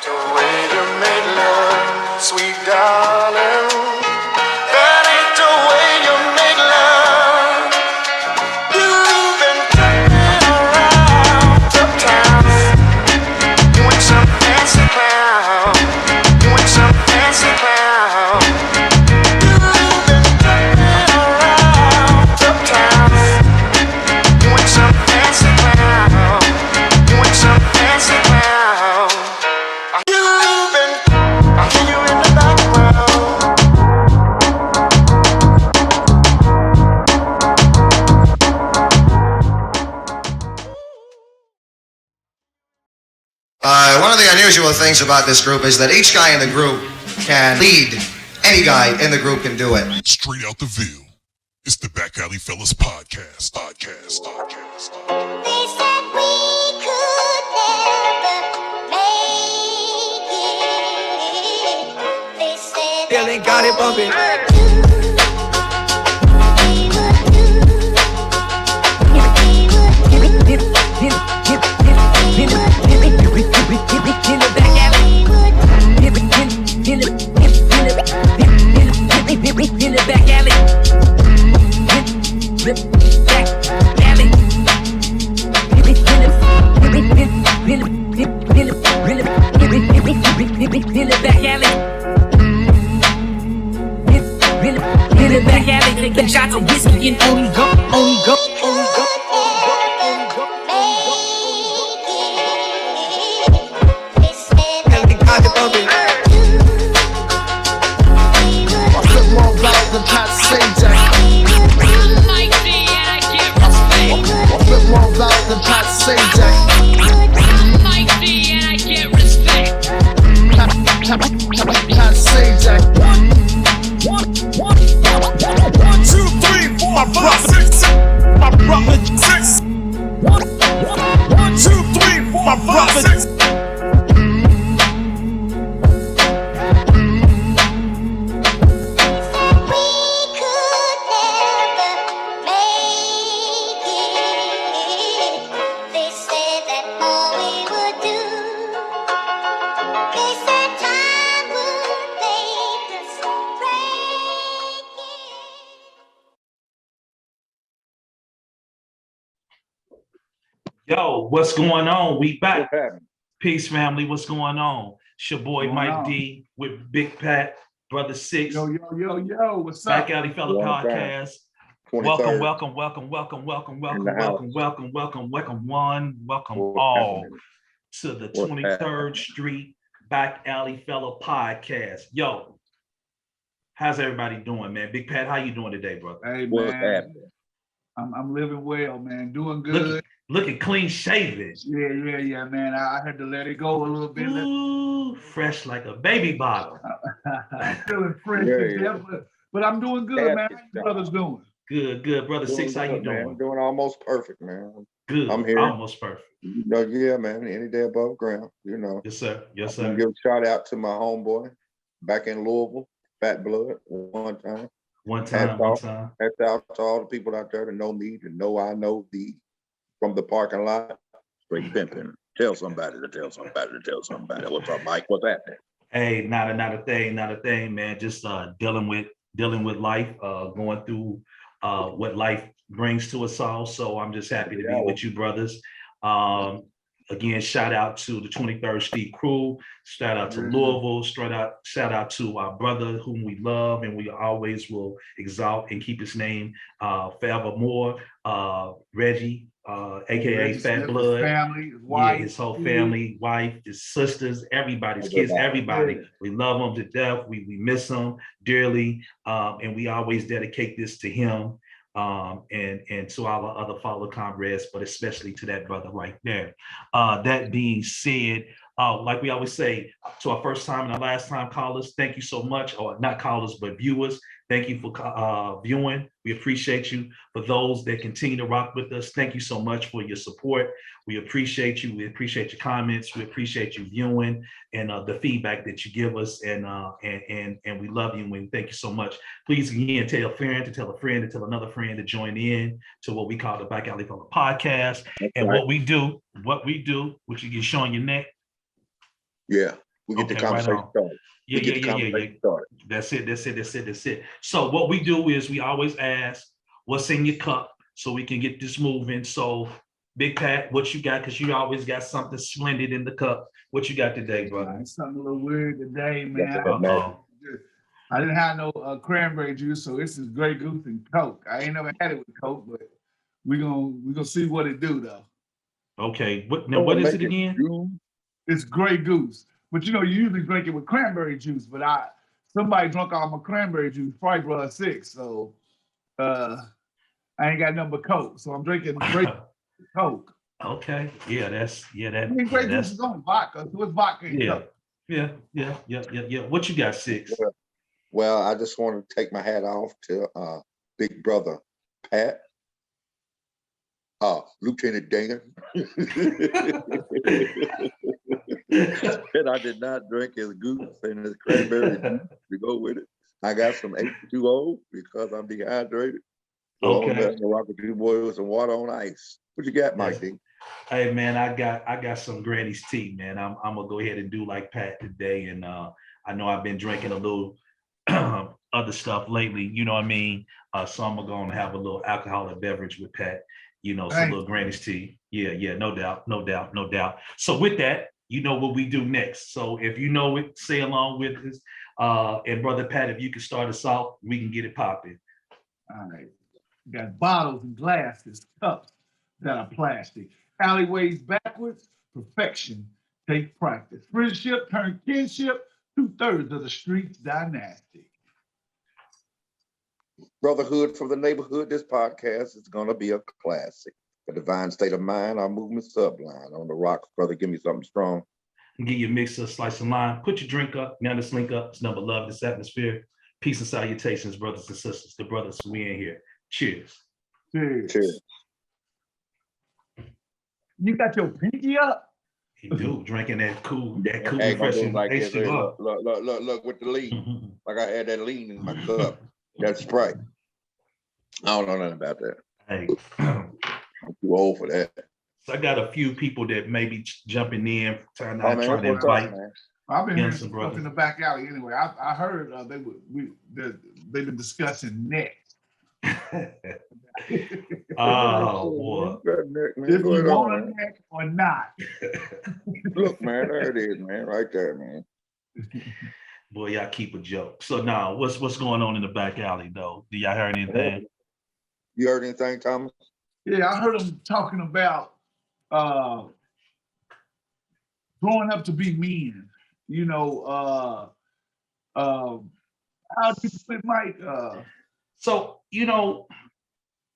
The way you make love, sweet darling. That ain't the way you make love. You've been turning around uptown with some fancy clown, with some fancy clown. You've been turning around uptown with some fancy clown, with some fancy clown. I hear you in the background. One of the unusual things about this group is that each guy in the group can lead. Any guy in the group can do it. Straight out the Ville. It's the Back Alley Fellas Podcast. They said we could never make it. They said Billy got it bumping. In the back alley. Taking shots of whiskey and only go. Yo, what's going on? We back. Peace, family. What's going on? It's your boy Mike D with Big Pat, Brother Six. Yo, what's up? BackAlley Fella Podcast. Welcome all to the 23rd Street BackAlley Fella Podcast. Yo, how's everybody doing, man? Big Pat, how you doing today, brother? Hey, man. I'm living well, man. Doing good. Looking clean shaven. Yeah, man. I had to let it go a little bit. Ooh, fresh like a baby bottle. Feeling fresh, but I'm doing good, man. How you brothers doing? Good, Brother Six. How you doing? Man. I'm doing almost perfect, man. Good. I'm here. Almost perfect. Yeah, man. Any day above ground, Yes, sir. I'm give a shout out to my homeboy back in Louisville, Fat Blood, one time. That's out to all the people out there that know me, to know I know thee. From the parking lot, straight pimping. Tell somebody to tell somebody to tell somebody. What's up, Mike? What's happening? Hey, not a thing, man. Just dealing with life, going through what life brings to us all. So I'm just happy to be with you, brothers. Again, shout out to the 23rd Street crew. Shout out to Louisville. Shout out to our brother whom we love and we always will exalt and keep his name forevermore. Reggie. AKA Fat Blood, family, his wife, his whole family, wife, his sisters, everybody's kids, everybody. We love him to death. We miss him dearly, and we always dedicate this to him and to our other fellow comrades, but especially to that brother right there. That being said, like we always say, to our first time and our last time callers, thank you so much, or not callers, but viewers. Thank you for viewing. We appreciate you. For those that continue to rock with us, thank you so much for your support. We appreciate you. We appreciate your comments. We appreciate you viewing and the feedback that you give us. And we love you. And we thank you so much. Please again tell a friend to tell a friend to tell another friend to join in to what we call the Back Alley Fella Podcast. That's and right. what we do, which you get showing your neck. Yeah. We get the Okay, conversation right on. started. Yeah, We get the conversation started. That's it. So what we do is we always ask, what's in your cup so we can get this moving. So Big Pat, what you got? Because you always got something splendid in the cup. What you got today, brother? Something a little weird today, man. Uh-oh. I didn't have no cranberry juice, so this is Grey Goose and Coke. I ain't never had it with Coke, but we gonna see what it do though. Okay, what is it again? It's Grey Goose, but you usually drink it with cranberry juice. But somebody drunk all my cranberry juice, probably brought 6, so I ain't got nothing but Coke, so I'm drinking Grey Coke. Okay, yeah, I mean, Grey Goose is on vodka, so it's vodka and Coke. Yeah. What you got, 6? Well, I just want to take my hat off to big brother Pat, Lieutenant Dan. And I did not drink his goose and his cranberry juice to go with it. I got some H2O because I'm dehydrated. So I'm gonna rock with you boys with some water on ice. What you got, Mike D? Hey man, I got some Granny's tea, man. I'm gonna go ahead and do like Pat today, and I know I've been drinking a little other stuff lately. You know what I mean? So I'm gonna have a little alcoholic beverage with Pat. Some little Granny's tea. Yeah, no doubt. So with that, you know what we do next. So if you know it, say along with us. And brother Pat, if you can start us off, we can get it popping. All right. We got bottles and glasses, cups that are plastic. Alleyways backwards, perfection take practice. Friendship turn kinship, 2/3 of the streets dynastic. Brotherhood from the neighborhood, this podcast is gonna be a classic. The divine state of mind, our movement sublime. On the rocks, brother, give me something strong. Give you a mix of slice and lime. Put your drink up. Now let's link up. It's number love, this atmosphere. Peace and salutations, brothers and sisters. The brothers we in here. Cheers. Cheers. You got your pinky up? He do drinking that cool, Hey, refreshing. like this, look with the lean. Like I had that lean in my cup. That Sprite. I don't know nothing about that. Hey, I'm too old for that. So I got a few people that may be jumping in, trying to invite. I've been hearing some stuff in the back alley anyway. I heard they've been discussing next. Oh boy. If you want a neck or not. Look, man, there it is, man, right there, man. Boy, y'all keep a joke. So now, what's going on in the back alley though? Do y'all hear anything? You heard anything, Thomas? Yeah, I heard them talking about growing up to be men. How do you put it, Mike? So,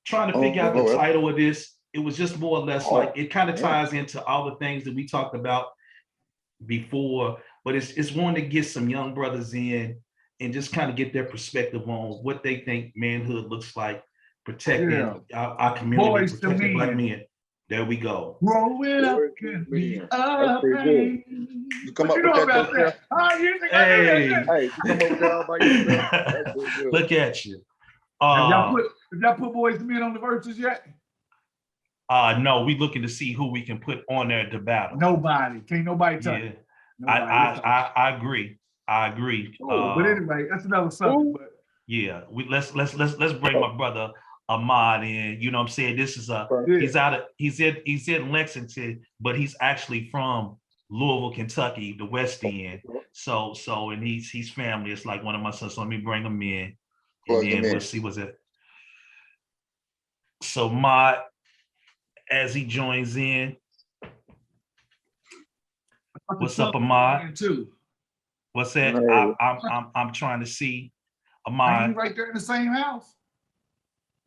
trying to figure out the title of this, it was just more or less like it kind of ties into all the things that we talked about before, but it's wanting to get some young brothers in and just kind of get their perspective on what they think manhood looks like, protecting our community, protecting Black men. There we go. Growing up can be a pain. You come up with that. Hey, you come over there all by yourself. Look at you. Have y'all put Boys to Men on the verses yet? No, we looking to see who we can put on there to battle. Nobody. Can't nobody touch it. I agree. But anyway, that's another subject. But yeah, let's bring my brother Ahmad in. You know what I'm saying? This is he's in Lexington, but he's actually from Louisville, Kentucky, the West End. So and he's family. It's like one of my sons. So let me bring him in. And then we'll see what's it. So Ahmad, as he joins in. What's up, Ahmad? What's that? I'm trying to see Ahmad. Right there in the same house.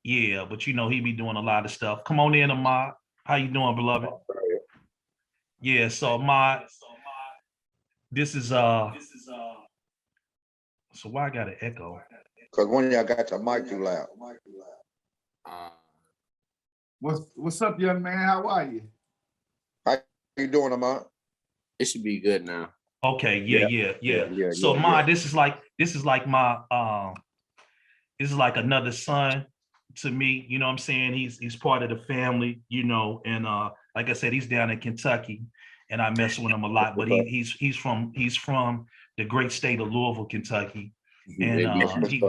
Yeah, but he be doing a lot of stuff. Come on in, Ahmad. How you doing, beloved? Yeah, so Ahmad, this is so why I got an echo? Because one of y'all got your mic too loud. What's up, young man? How are you? How you doing, Ahmad? It should be good now. Okay, yeah. So Ahmad, this is like my this is like another son to me. You know what I'm saying? He's part of the family, and like I said, he's down in Kentucky. and I mess with him a lot. But he's from the great state of Louisville, Kentucky, and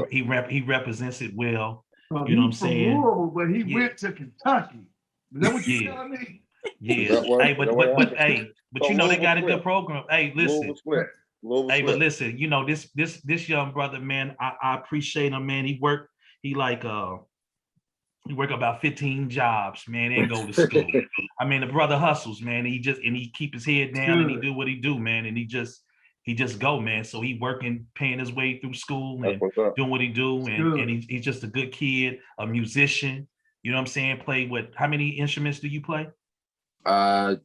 he represents it well. So you know what I'm he's from saying? Louisville, but he went to Kentucky. Is that what you're telling me? Yeah. Hey, but you know they got a good program. Hey, listen. Hey, but listen, you know, this young brother, man, I appreciate him, man. He work about 15 jobs, man, and go to school. I mean, the brother hustles, man. He keep his head down and he do what he do, man. And he just go, man. So he working, paying his way through school and doing what he do. And he's just a good kid, a musician. You know what I'm saying? How many instruments do you play?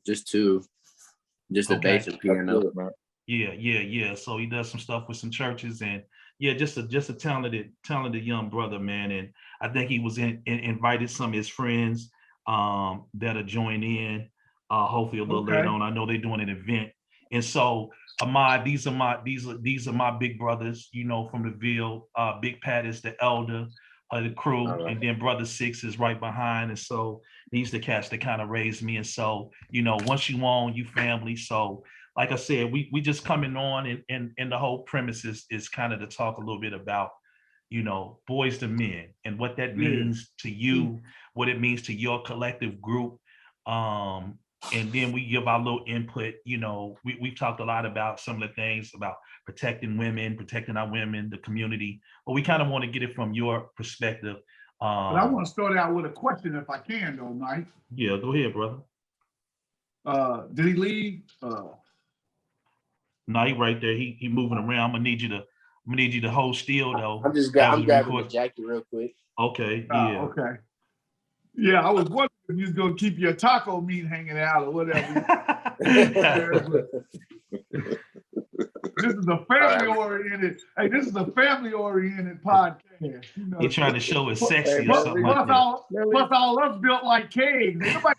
Just two. Just the bass and piano. Yeah. So he does some stuff with some churches, and just a talented young brother, man. And I think he was invited some of his friends that'll join in hopefully a little later on. I know they're doing an event. And so Ahmad, these are my big brothers, you know, from the Ville. Big Pat is the elder of the crew, and then Brother Six is right behind. And so these the cats that kind of raised me. And so, you know, once you own, you family. So like I said, we just coming on, and the whole premise is kind of to talk a little bit about, you know, boys to men and what that means to you, what it means to your collective group. And then we give our little input. You know, we've talked a lot about some of the things about protecting women, protecting our women, the community, but we kind of want to get it from your perspective. But I want to start out with a question if I can, though, Mike. Yeah, go ahead, brother. Did he leave? No, he right there. He moving around. I'm gonna need you to hold still though. I'm grabbing the jacket real quick. Okay. Yeah. Okay. Yeah, I was wondering if you was gonna keep your taco meat hanging out or whatever. This is a family-oriented. Hey, this is a family-oriented podcast. You know, he trying to show it's sexy or something like that. Plus all us built like caves. Put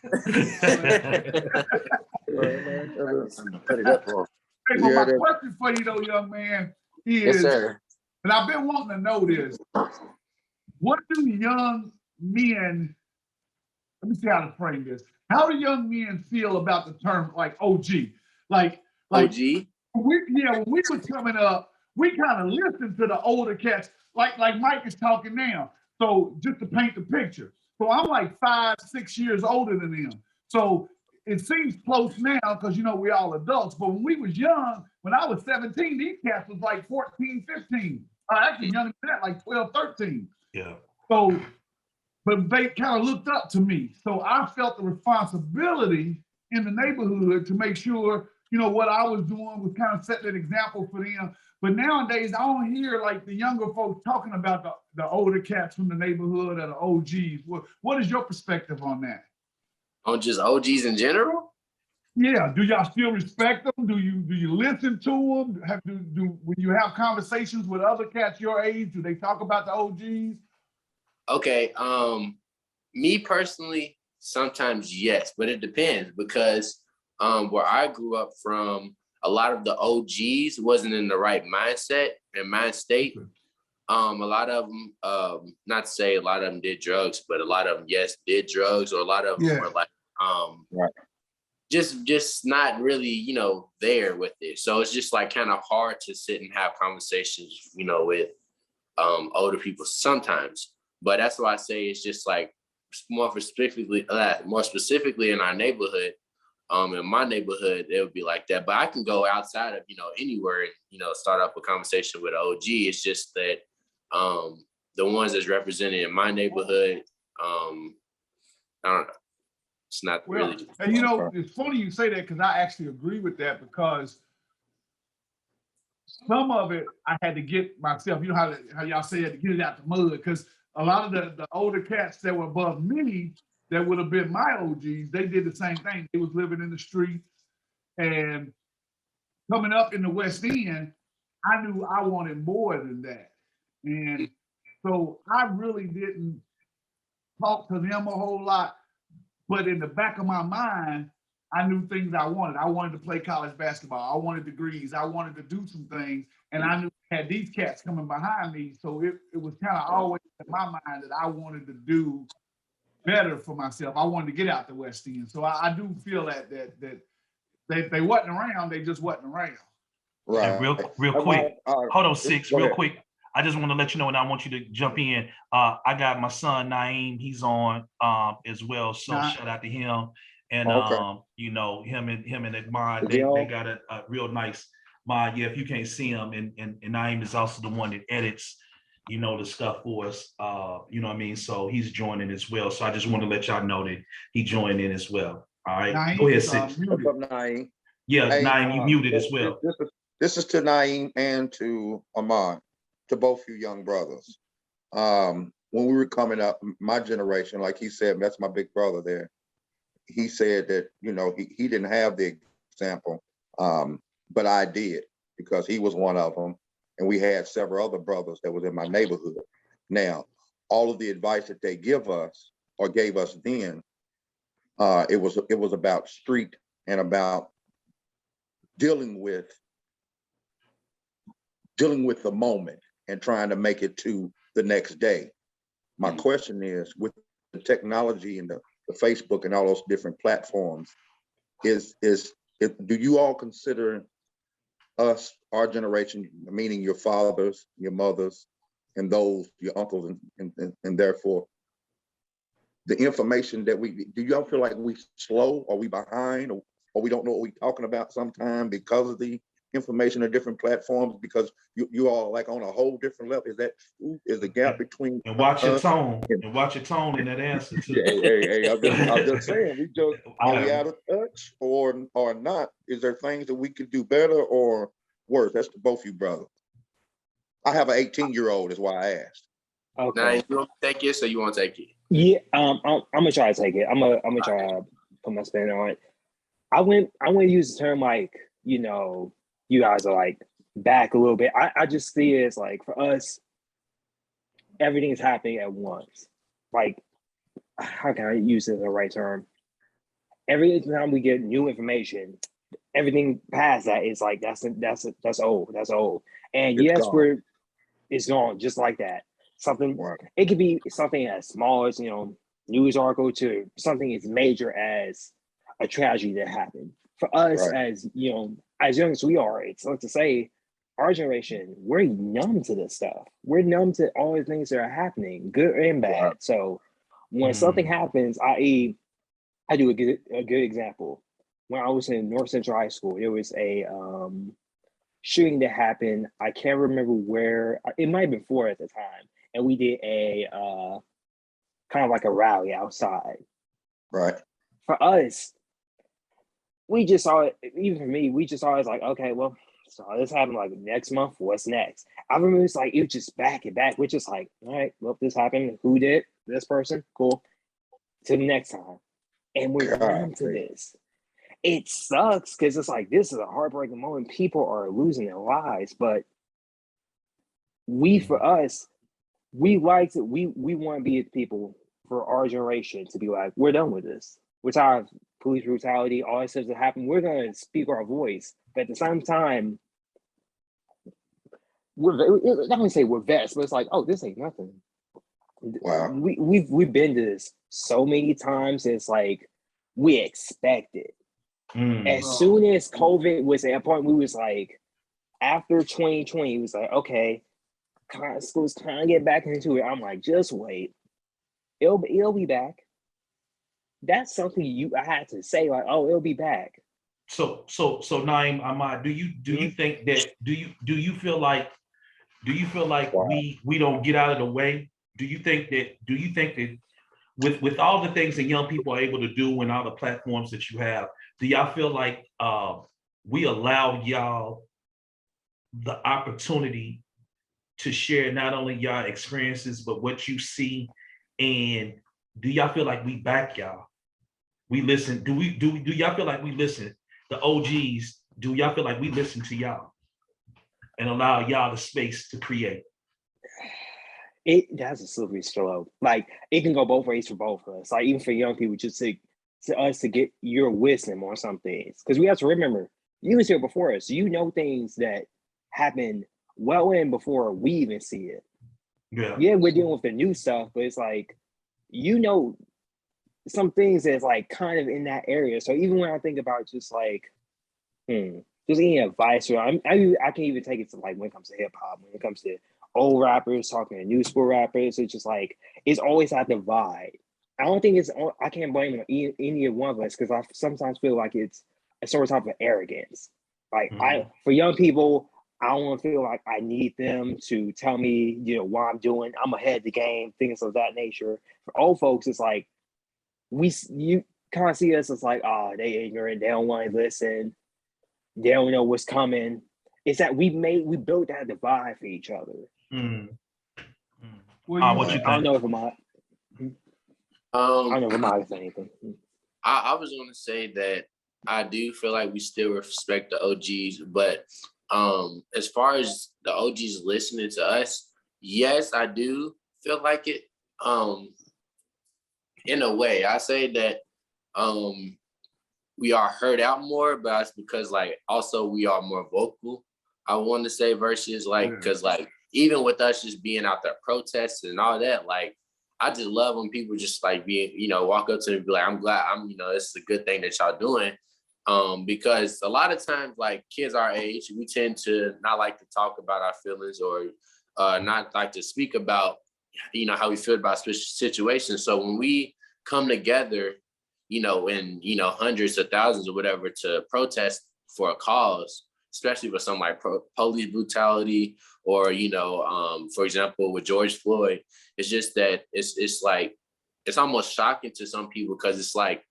it up for him. Hey, so my question for you though, young man, is, yes, sir. And I've been wanting to know this. What do young men, let me see how to frame this. How do young men feel about the term like OG? Like OG? When we was coming up, we kind of listened to the older cats, like Mike is talking now. So just to paint the picture. So I'm like 5-6 years older than them. So it seems close now because, you know, we all adults. But when we was young, when I was 17, these cats was like 14, 15. Actually younger than that, like 12, 13. Yeah. So, but they kind of looked up to me. So I felt the responsibility in the neighborhood to make sure, you know, what I was doing was kind of setting an example for them. But nowadays, I don't hear like the younger folks talking about the older cats from the neighborhood or the OGs. What is your perspective on that? On just OGs in general? Yeah. Do y'all still respect them? Do you listen to them? When you have conversations with other cats your age, do they talk about the OGs? Okay. Me personally, sometimes yes, but it depends because where I grew up from, a lot of the OGs wasn't in the right mindset and mind state. A lot of them, not to say a lot of them did drugs, but a lot of them, yes, did drugs, or a lot of them were like, just not really, you know, there with it. So it's just like kind of hard to sit and have conversations, you know, with older people sometimes. But that's why I say it's just like more specifically in our neighborhood. In my neighborhood, it would be like that. But I can go outside of, you know, anywhere and, you know, start up a conversation with an OG. It's just that the ones that's represented in my neighborhood, I don't know. It's not really. And you know, it's funny you say that because I actually agree with that because some of it I had to get myself. You know how y'all say I had to get it out the mud because a lot of the older cats that were above me that would have been my OGs, they did the same thing. They was living in the streets and coming up in the West End, I knew I wanted more than that. And so I really didn't talk to them a whole lot, but in the back of my mind, I knew things I wanted. I wanted to play college basketball. I wanted degrees. I wanted to do some things. And I knew I had these cats coming behind me. So it was kind of always in my mind that I wanted to do better for myself. I wanted to get out the West End. So I do feel that They wasn't around, they just wasn't around. Right. And real quick, hold on, Six, real quick. I just want to let you know, and I want you to jump in. I got my son Naeem, he's on as well. So shout out to him. And you know, him and Ahmad, they got a real nice mod. Yeah, if you can't see him, and Naeem is also the one that edits, you know, the stuff for us. You know what I mean? So he's joining as well. So I just want to let y'all know that he joined in as well. All right. Naeem, go ahead, Six. What's up, Naeem? Yeah, hey, Naeem, you muted as well. This is to Naeem and to Ahmad, to both you young brothers. When we were coming up, my generation, like he said, that's my big brother there. He said that, you know, he didn't have the example, but I did, because he was one of them. And we had several other brothers that was in my neighborhood. Now, all of the advice that they give us or gave us then, it was about street and about dealing with the moment and trying to make it to the next day. My question is, with the technology and the Facebook and all those different platforms, do you all consider us, our generation, meaning your fathers, your mothers, and those, your uncles, and therefore the information that do y'all feel like we slow, or we behind, or we don't know what we're talking about sometime because of the information of different platforms, because you all like on a whole different level? Is that true? Is the gap between your tone and watch your tone in that answer too? Hey, I'm just saying, are we out of touch or not? Is there things that we could do better or worse? That's to both you brothers. I have an 18-year-old, is why I asked. Okay. Now, you want to take it, so you want to take it? Yeah, I'm gonna try to take it. I'm gonna try to put my spin on it. I want to use the term like, you know, you guys are like back a little bit. I just see it as like, for us, everything is happening at once. Like, how can I use the right term? Every time we get new information, everything past that is like that's old. That's old. And it's gone just like that. Something, it could be something as small as, you know, news article, to something as major as a tragedy that happened. For us, as you know, as young as we are, it's like to say, our generation, we're numb to this stuff. We're numb to all the things that are happening, good and bad. So when something happens, i.e., I do a good example. When I was in North Central High School, there was a shooting that happened. I can't remember where. It might have been 4 at the time. And we did a kind of like a rally outside. Right. For us, we just saw it, even for me, we just always like, okay, well, so this happened like next month, what's next? I remember it's like, it was just back and back. We're just like, all right, well, this happened. Who did? This person? Cool. To the next time. And we're numb to this. It sucks because it's like, this is a heartbreaking moment. People are losing their lives, but for us, we want to be people for our generation to be like, we're done with this. We're tired of police brutality, all that stuff that happened. We're going to speak our voice. But at the same time, I'm not going to say we're vexed, but it's like, oh, this ain't nothing. Wow. We've been to this so many times. It's like, we expect it. As soon as COVID was at a point, we was like, after 2020, it was like, okay, schools kind of get back into it. I'm like, just wait, it'll be back. That's something I had to say, like, oh, it'll be back. So Naeem, Ahmad, do you think that do you feel like we don't get out of the way? Do you think that with all the things that young people are able to do and all the platforms that you have, do y'all feel like we allow y'all the opportunity to share not only y'all experiences, but what you see? And do y'all feel like we back y'all? We listen. Do y'all feel like we listen? The OGs, do y'all feel like we listen to y'all and allow y'all the space to create? That's a slippery slope. Like, it can go both ways for both of us. Like, even for young people, just to us to get your wisdom on some things. Because we have to remember, you was here before us. You know things that happened well in before we even see it. Yeah, we're dealing with the new stuff, but it's like, you know, some things that's like kind of in that area. So even when I think about just like Just any advice, or I can even take it to like when it comes to hip hop, when it comes to old rappers talking to new school rappers. It's just like it's always that divide. I don't think I can't blame any one of us because I sometimes feel like it's a sort of type of arrogance. Like for young people, I don't want to feel like I need them to tell me, what I'm doing. I'm ahead of the game, things of that nature. For old folks, it's like you kind of see us as like, they ignorant, they don't want to listen, they don't know what's coming. It's that we built that divide for each other. What you think? I don't know if I'm saying anything. I was going to say that I do feel like we still respect the OGs, but as far as the OGs listening to us, yes, I do feel like it. In a way, I say that we are heard out more, but it's because like also we are more vocal. I want to say versus like because like even with us just being out there protesting and all that, like I just love when people just like being, walk up to me and be like, I'm glad this is a good thing that y'all doing. Because a lot of times like kids our age, we tend to not like to talk about our feelings or not like to speak about, how we feel about special situations. So when we come together, in hundreds of thousands or whatever to protest for a cause, especially for something like police brutality or, for example, with George Floyd, it's just that it's like, it's almost shocking to some people because it's like,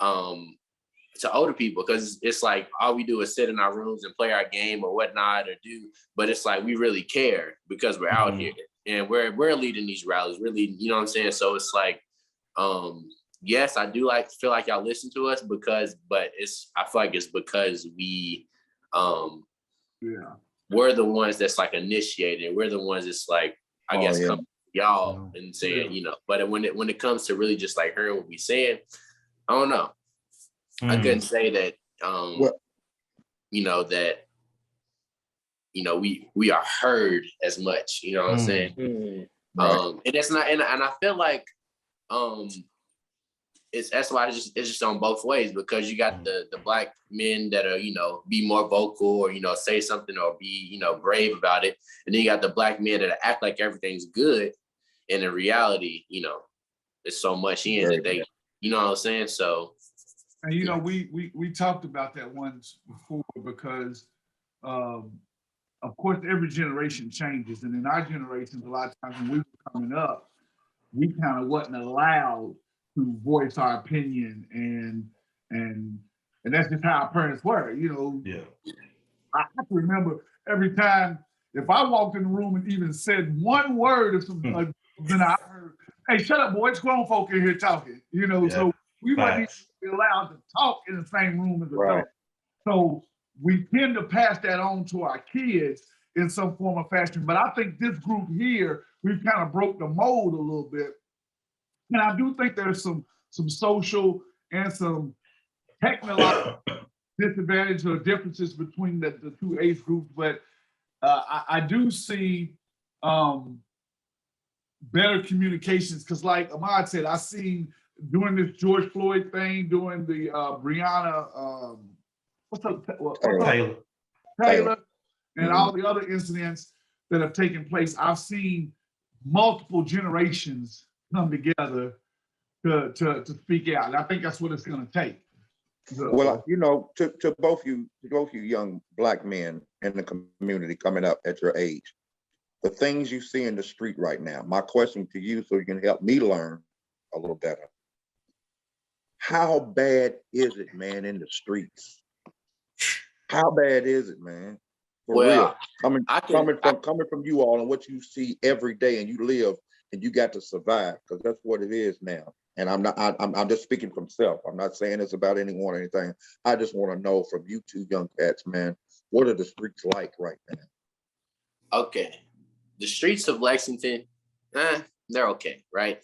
to older people, because it's like all we do is sit in our rooms and play our game or whatnot or do, but it's like we really care because we're out here and we're leading these rallies, really, you know what I'm saying? So it's like, yes, I do feel like y'all listen to us but I feel like it's because we we're the ones that's like initiated. We're the ones that's like, I guess come to y'all and saying, but when it comes to really just like hearing what we saying, I don't know. I couldn't say that, we are heard as much, you know what I'm saying? And it's not, and I feel like, that's why it's just on both ways, because you got the Black men that are, be more vocal or, say something or be, brave about it. And then you got the Black men that act like everything's good. And in reality, there's so much in that they, you know what I'm saying? So, and we talked about that once before because of course every generation changes, and in our generations a lot of times when we were coming up, we kind of wasn't allowed to voice our opinion, and that's just how our parents were, I can remember every time if I walked in the room and even said one word of some then I heard, hey, shut up, boy, it's grown folk in here talking, so we wasn't even allowed to talk in the same room as adults. So we tend to pass that on to our kids in some form or fashion. But I think this group here, we've kind of broke the mold a little bit. And I do think there's some social and some technological disadvantages or differences between the two age groups. But I do see better communications because like Ahmad said, I seen during this George Floyd thing, during the Breonna, Taylor, and all the other incidents that have taken place, I've seen multiple generations come together to speak out. And I think that's what it's going to take. Well, to both you young Black men in the community coming up at your age, the things you see in the street right now, my question to you, so you can help me learn a little better. How bad is it, man, in the streets? How bad is it, man? For real. Coming from you all and what you see every day and you live and you got to survive, because that's what it is now. And I'm just speaking from self. I'm not saying it's about anyone or anything. I just want to know from you two young cats, man, what are the streets like right now? Okay. The streets of Lexington, they're okay, right?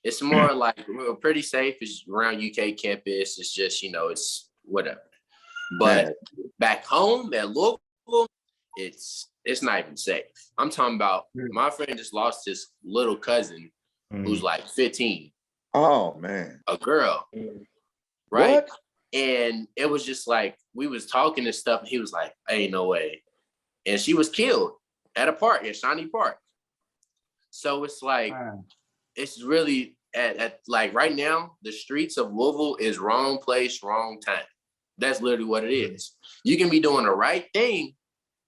It's more like we're pretty safe. It's around UK campus. It's just, it's whatever. But back home at Louisville, it's not even safe. I'm talking about my friend just lost his little cousin who's like 15. Oh man. A girl. Right? What? And it was just like, we was talking and stuff, and he was like, ain't no way. And she was killed at a park, at Shawnee Park. So it's like, it's really at like right now, the streets of Louisville is wrong place, wrong time. That's literally what it is. You can be doing the right thing,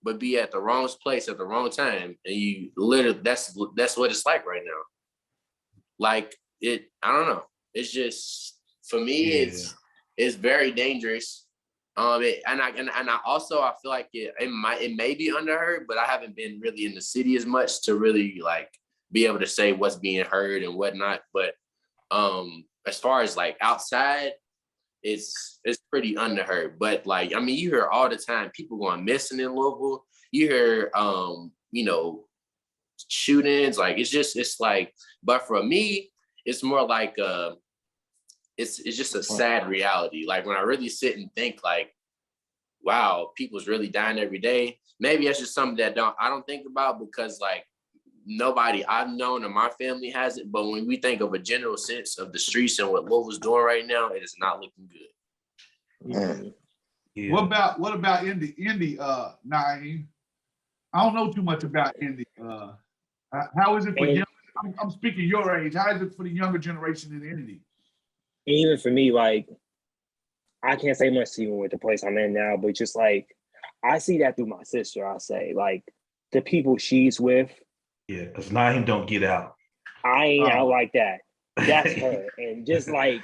but be at the wrong place at the wrong time. And you literally, that's what it's like right now. Like I don't know. It's just, for me, it's very dangerous. And I also, I feel like it may be under her, but I haven't been really in the city as much to really like be able to say what's being heard and whatnot. But as far as like outside, it's pretty under her. But like, I mean, you hear all the time people going missing in Louisville. You hear you know, shootings. Like it's like, but for me, it's more like it's just a sad reality. Like when I really sit and think like, wow, people's really dying every day. Maybe that's just something that I don't think about, because like nobody I've known in my family has it. But when we think of a general sense of the streets and what Louisville's doing right now, it is not looking good. Yeah. What about Indy, Naeem? I don't know too much about Indy. How is it for young? I'm speaking your age. How is it for the younger generation in Indy? Even for me, like, I can't say much even with the place I'm in now, but just like, I see that through my sister. I say, like, the people she's with. Yeah, because Naeem don't get out. I ain't out like that. That's her. And just like,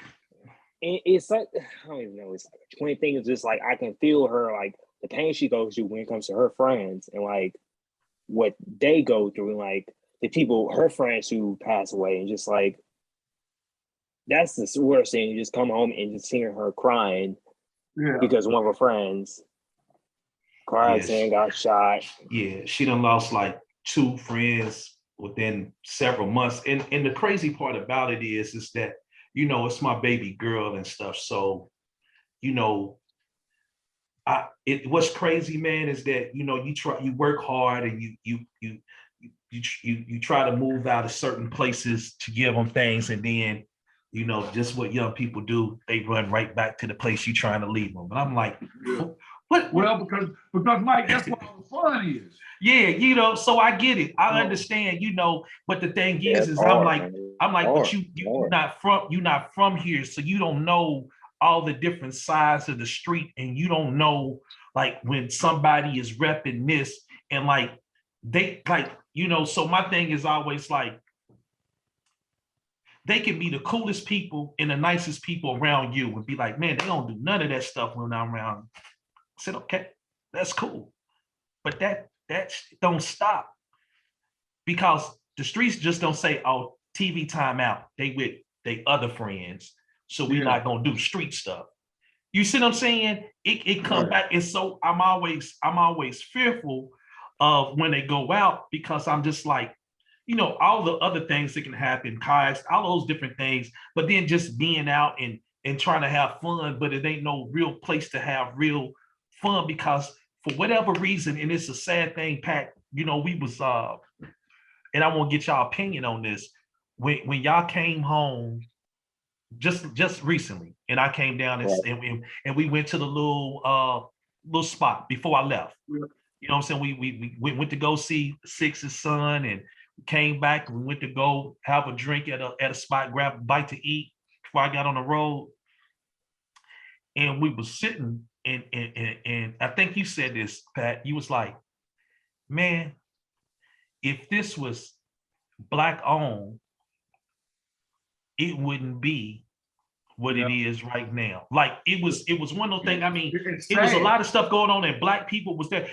it's like, I don't even know, it's like a twin thing. It's just like, I can feel her, like, the pain she goes through when it comes to her friends and like what they go through, and like the people, her friends who pass away, and just like, that's the worst thing. You just come home and just hear her crying because one of her friends car accident, got shot. Yeah, she done lost like 2 friends within several months. And the crazy part about it is that, you know, it's my baby girl and stuff. So, you know, what's crazy, man, is that, you know, you work hard and you try to move out of certain places to give them things, and then, you know, just what young people do, they run right back to the place you're trying to leave them. But I'm like, what? Well, because Mike, that's what all the fun is. Yeah, you know, so I get it. I understand, you know, but the thing is I'm like, but you're not from here, so you don't know all the different sides of the street, and you don't know like when somebody is repping this, and like they like, you know, so my thing is always like, they can be the coolest people and the nicest people around you and be like, man, they don't do none of that stuff when I'm around. I said, okay, that's cool. But that don't stop, because the streets just don't say, oh, TV time out. They with they other friends. So we're not gonna do street stuff. You see what I'm saying? It comes back. And so I'm always fearful of when they go out, because I'm just like, you know, all the other things that can happen, kayaks, all those different things, but then just being out and trying to have fun, but it ain't no real place to have real fun, because for whatever reason, and it's a sad thing, Pat, you know, we was, and I want to get y'all opinion on this, when y'all came home just recently, and I came down and we went to the little spot before I left. You know what I'm saying? We went to go see Six's son, and came back. We went to go have a drink at a spot, grab a bite to eat before I got on the road. And we was sitting, and I think you said this, Pat. You was like, man, if this was Black owned, it wouldn't be what it is right now. Like it was one of those things. I mean, it was a lot of stuff going on, and Black people was there.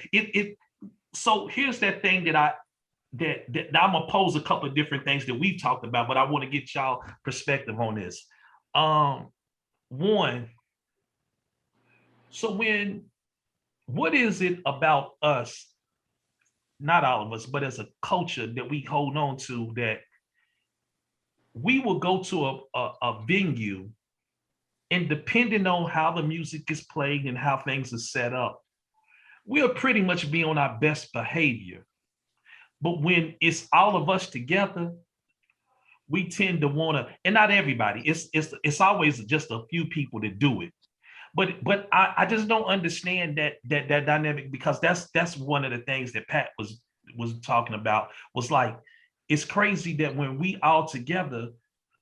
So here's that thing that I'm gonna pose a couple of different things that we've talked about, but I want to get y'all perspective on this. One, so what is it about us, not all of us, but as a culture that we hold on to, that we will go to a venue, and depending on how the music is played and how things are set up, we'll pretty much be on our best behavior. But when it's all of us together, we tend to want to, and not everybody, it's always just a few people that do it. But I just don't understand that dynamic, because that's one of the things that Pat was talking about, was like, it's crazy that when we all together,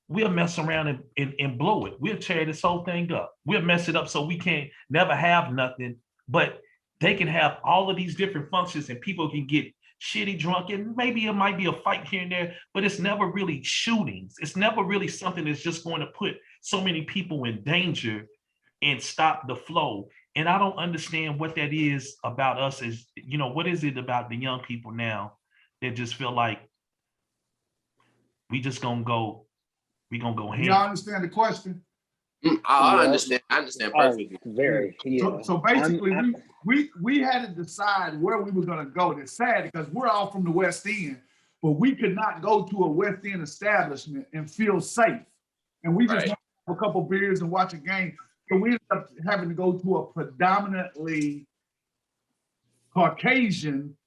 we'll mess around and blow it. We'll tear this whole thing up. We'll mess it up so we can't never have nothing. But they can have all of these different functions and people can get shitty drunk, and maybe it might be a fight here and there, but it's never really shootings. It's never really something that's just going to put so many people in danger and stop the flow. And I don't understand what that is about us. Is, what is it about the young people now that just feel like we gonna go ham? Y'all understand the question? I understand. I understand perfectly. Very. Yeah. So basically, we had to decide where we were going to go. It's sad because we're all from the West End, but we could not go to a West End establishment and feel safe. And we just have a couple beers and watch a game. So we ended up having to go to a predominantly Caucasian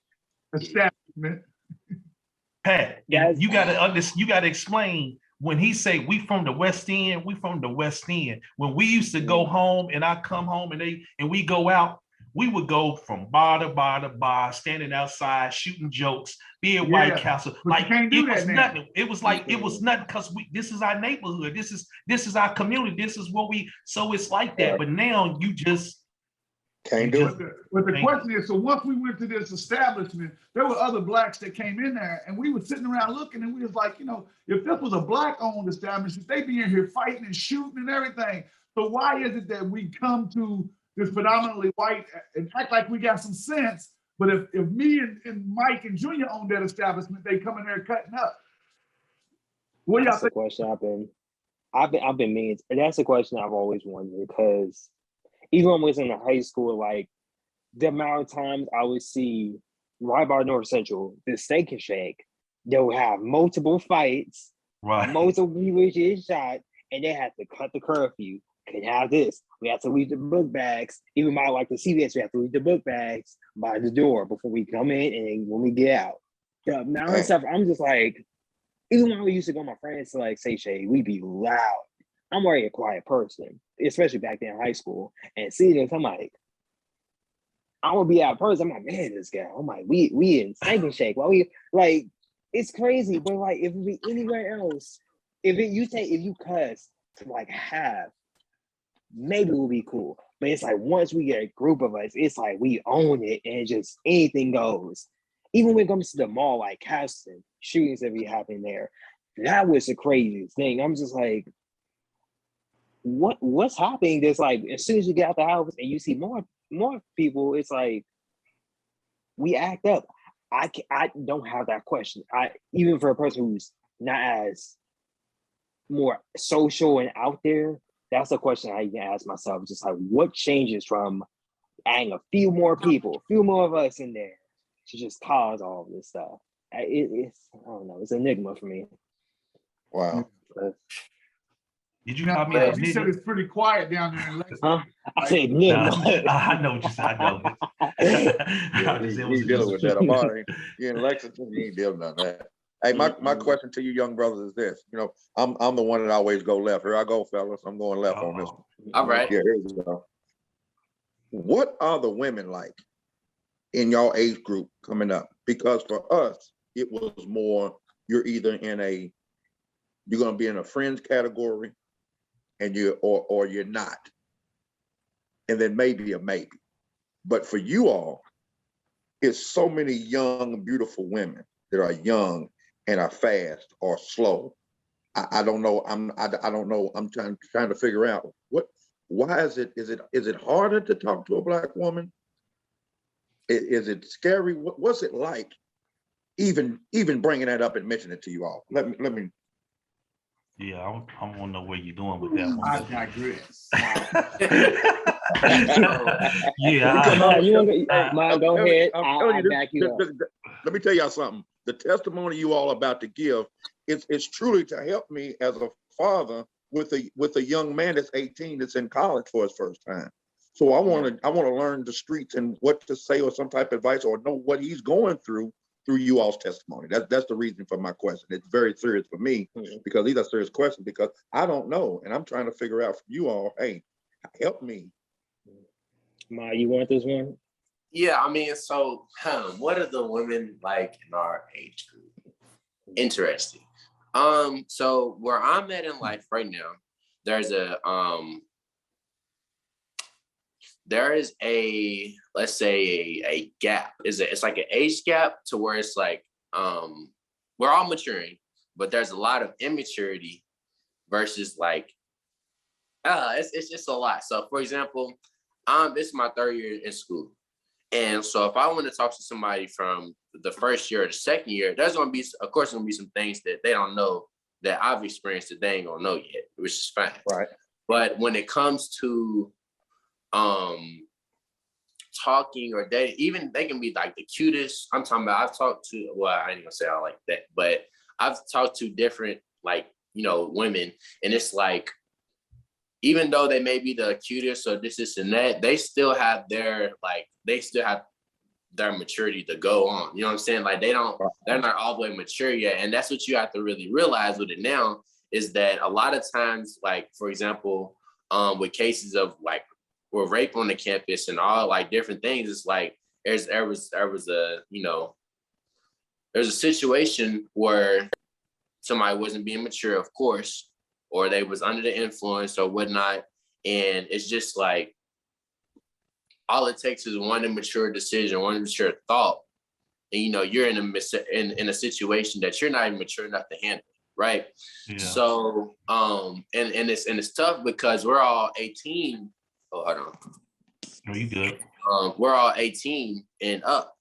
establishment. Pat, you gotta explain. When he say we from the West End, we from the West End. When we used to go home and I come home and we go out, we would go from bar to bar, standing outside, shooting jokes, be at White Castle. Like it was nothing. It was like it was nothing, because this is our neighborhood. This is our community. This is what so it's like that. But now you just can't do it. But the question is, so once we went to this establishment, there were other blacks that came in there, and we were sitting around looking, and we was like, if this was a black-owned establishment, they'd be in here fighting and shooting and everything. So why is it that we come to this predominantly white and act like we got some sense, but if me and Mike and Junior owned that establishment, they come in there cutting up? What y'all think? That's the question I've been meaning. That's the question I've always wondered, because even when I was in high school, like the amount of times I would see right by North Central, the Steak and Shake, they'll have multiple fights, multiple people get shot, and they have to cut the curfew. Can have this. We have to leave the book bags. Even my like the CVS, we have to leave the book bags by the door before we come in and when we get out. The amount of stuff, I'm just like, even when we used to go with my friends to like say shade, we'd be loud. I'm already a quiet person, especially back then in high school. And seeing this, I'm like, I would be out person. I'm like, man, this guy. I'm like, we in Steak and Shake. Why we like? It's crazy, but like, if we anywhere else, if you cuss to like half, maybe it will be cool. But it's like once we get a group of us, it's like we own it, and just anything goes. Even when it comes to the mall, like Caston, shootings that be happening there, that was the craziest thing. I'm just like, what's happening? There's like, as soon as you get out the house and you see more people, it's like we act up. I don't have that question. Even for a person who's not as more social and out there, that's a question I can ask myself. Just like, what changes from adding a few more people, a few more of us in there to just cause all of this stuff? It's I don't know. It's an enigma for me. Wow. Did you call me a You said it's pretty quiet down there in Lexington. Huh? I said enigma. I know what you said. I know. You dealing with that. Amari, you in Lexington, you ain't dealing with that. Hey, my question to you young brothers is this. I'm the one that always go left. Here I go, fellas. I'm going left on this one. All right. Yeah, here we go. What are the women like in y'all age group coming up? Because for us, it was more, you're either you're gonna be in a friends category, and or you're not. And then maybe a maybe. But for you all, it's so many young, beautiful women that are young and are fast or slow. I don't know. I don't know. I'm trying to figure out why is it harder to talk to a black woman? Is it scary? What's it like? Even bringing that up and mentioning it to you all. Let me. Yeah, I want to know where you're going with that one. I digress. Go ahead. I'll back you up. Let me tell y'all something. The testimony you all about to give, it's truly to help me as a father with a young man that's 18 that's in college for his first time. So I want to learn the streets and what to say or some type of advice or know what he's going through you all's testimony. That's the reason for my question. It's very serious for me because these are serious questions because I don't know. And I'm trying to figure out from you all, hey, help me Ma, you want this one? Yeah, I mean, so what are the women like in our age group? Interesting. So where I'm at in life right now, there is a let's say a gap. It's like an age gap to where it's like we're all maturing, but there's a lot of immaturity versus like it's just a lot. So for example, this is my 3rd year in school. And so if I want to talk to somebody from the 1st year or the 2nd year, there's going to be, of course, going to be some things that they don't know that I've experienced that they ain't going to know yet, which is fine. Right. But when it comes to talking or dating, even they can be like the cutest. I'm talking about, I've talked to, well, I ain't going to say I like that, but I've talked to different, like, women, and it's like, even though they may be the cutest or this and that, they still have their maturity to go on. You know what I'm saying? Like they're not all the way mature yet. And that's what you have to really realize with it now, is that a lot of times, like, for example, with cases of like or rape on the campus and all like different things, it's like there was there's a situation where somebody wasn't being mature, of course, or they was under the influence or whatnot. And it's just like, all it takes is one immature decision, one immature thought. And, you're in a situation that you're not even mature enough to handle, right? Yeah. So, and it's tough because we're all 18. Oh, hold on. No, you good. We're all 18 and up.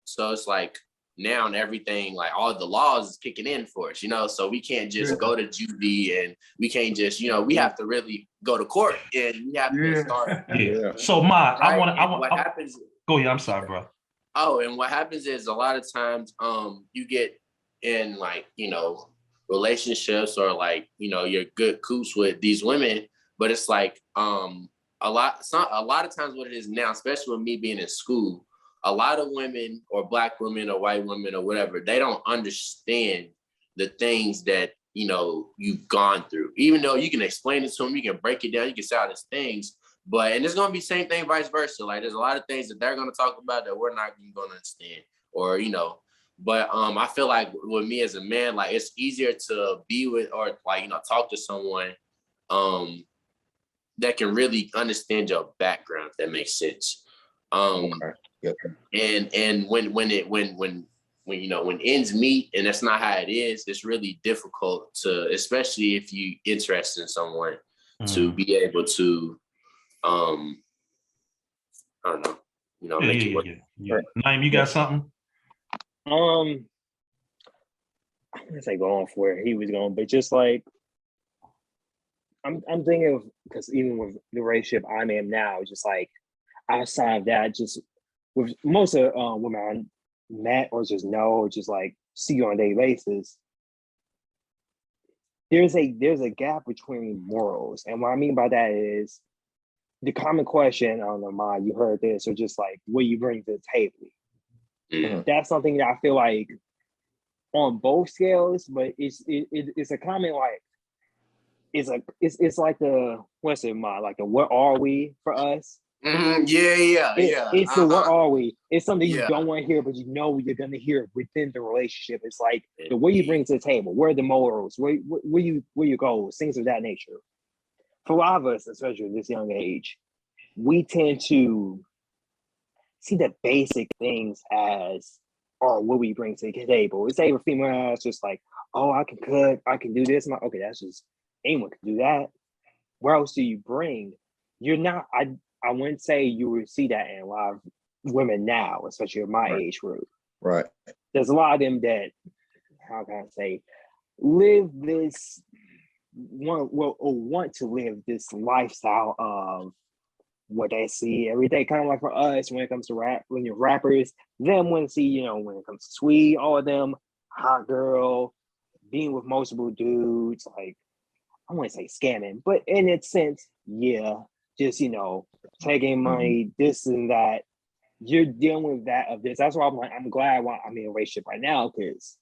So it's like, now and everything, like all the laws is kicking in for us, so we can't just go to juvie, and we can't just, we have to really go to court, and we have to start. Yeah. So Ma, right? what happens? Go ahead. I'm sorry, bro. Oh, and what happens is a lot of times, you get in like, relationships or like, you're good coops with these women, but it's like, a lot of times what it is now, especially with me being in school, a lot of women or Black women or white women or whatever, they don't understand the things that, you've gone through. Even though you can explain it to them, you can break it down, you can say all these things, and it's going to be the same thing vice versa. Like there's a lot of things that they're going to talk about that we're not going to understand, or, but I feel like with me as a man, like it's easier to be with or like, talk to someone that can really understand your background, if that makes sense. Okay. Yep. And when ends meet and that's not how it is, it's really difficult to, especially if you interested in someone, to be able to I don't know, make it work. Yeah. Naeem, you got something? I'm gonna say going for where he was going, but just like I'm thinking of, because even with the relationship I'm in now, just like outside of that, just with most of women I met or just know or just like see on a daily basis, there's a gap between morals. And what I mean by that is the common question, I don't know, Ma, you heard this, or just like what you bring to the table. Mm-hmm. That's something that I feel like on both scales, but it's a common like, it's like the, what's it, Ma, like the what are we for us? Mm-hmm. Yeah. It's the what are we? It's something you don't want to hear, but you're gonna hear within the relationship. It's like the way you bring to the table, where are the morals, where you goals, things of that nature. For a lot of us, especially at this young age, we tend to see the basic things as what we bring to the table. It's a female as just like, oh, I can cook, I can do this. Okay, that's just anyone can do that. Where else do you bring? You're not. I wouldn't say you would see that in a lot of women now, especially in my age group. Right. There's a lot of them that, how can I say, live this want to live this lifestyle of what they see every day. Kind of like for us, when it comes to rap, when you're rappers, them want to see, when it comes to Sweet, all of them, hot girl, being with multiple dudes, like, I wouldn't say scamming, but in its sense, yeah, just, taking money, this and that. You're dealing with that of this. That's why I'm like, I'm glad I'm in a relationship right now, because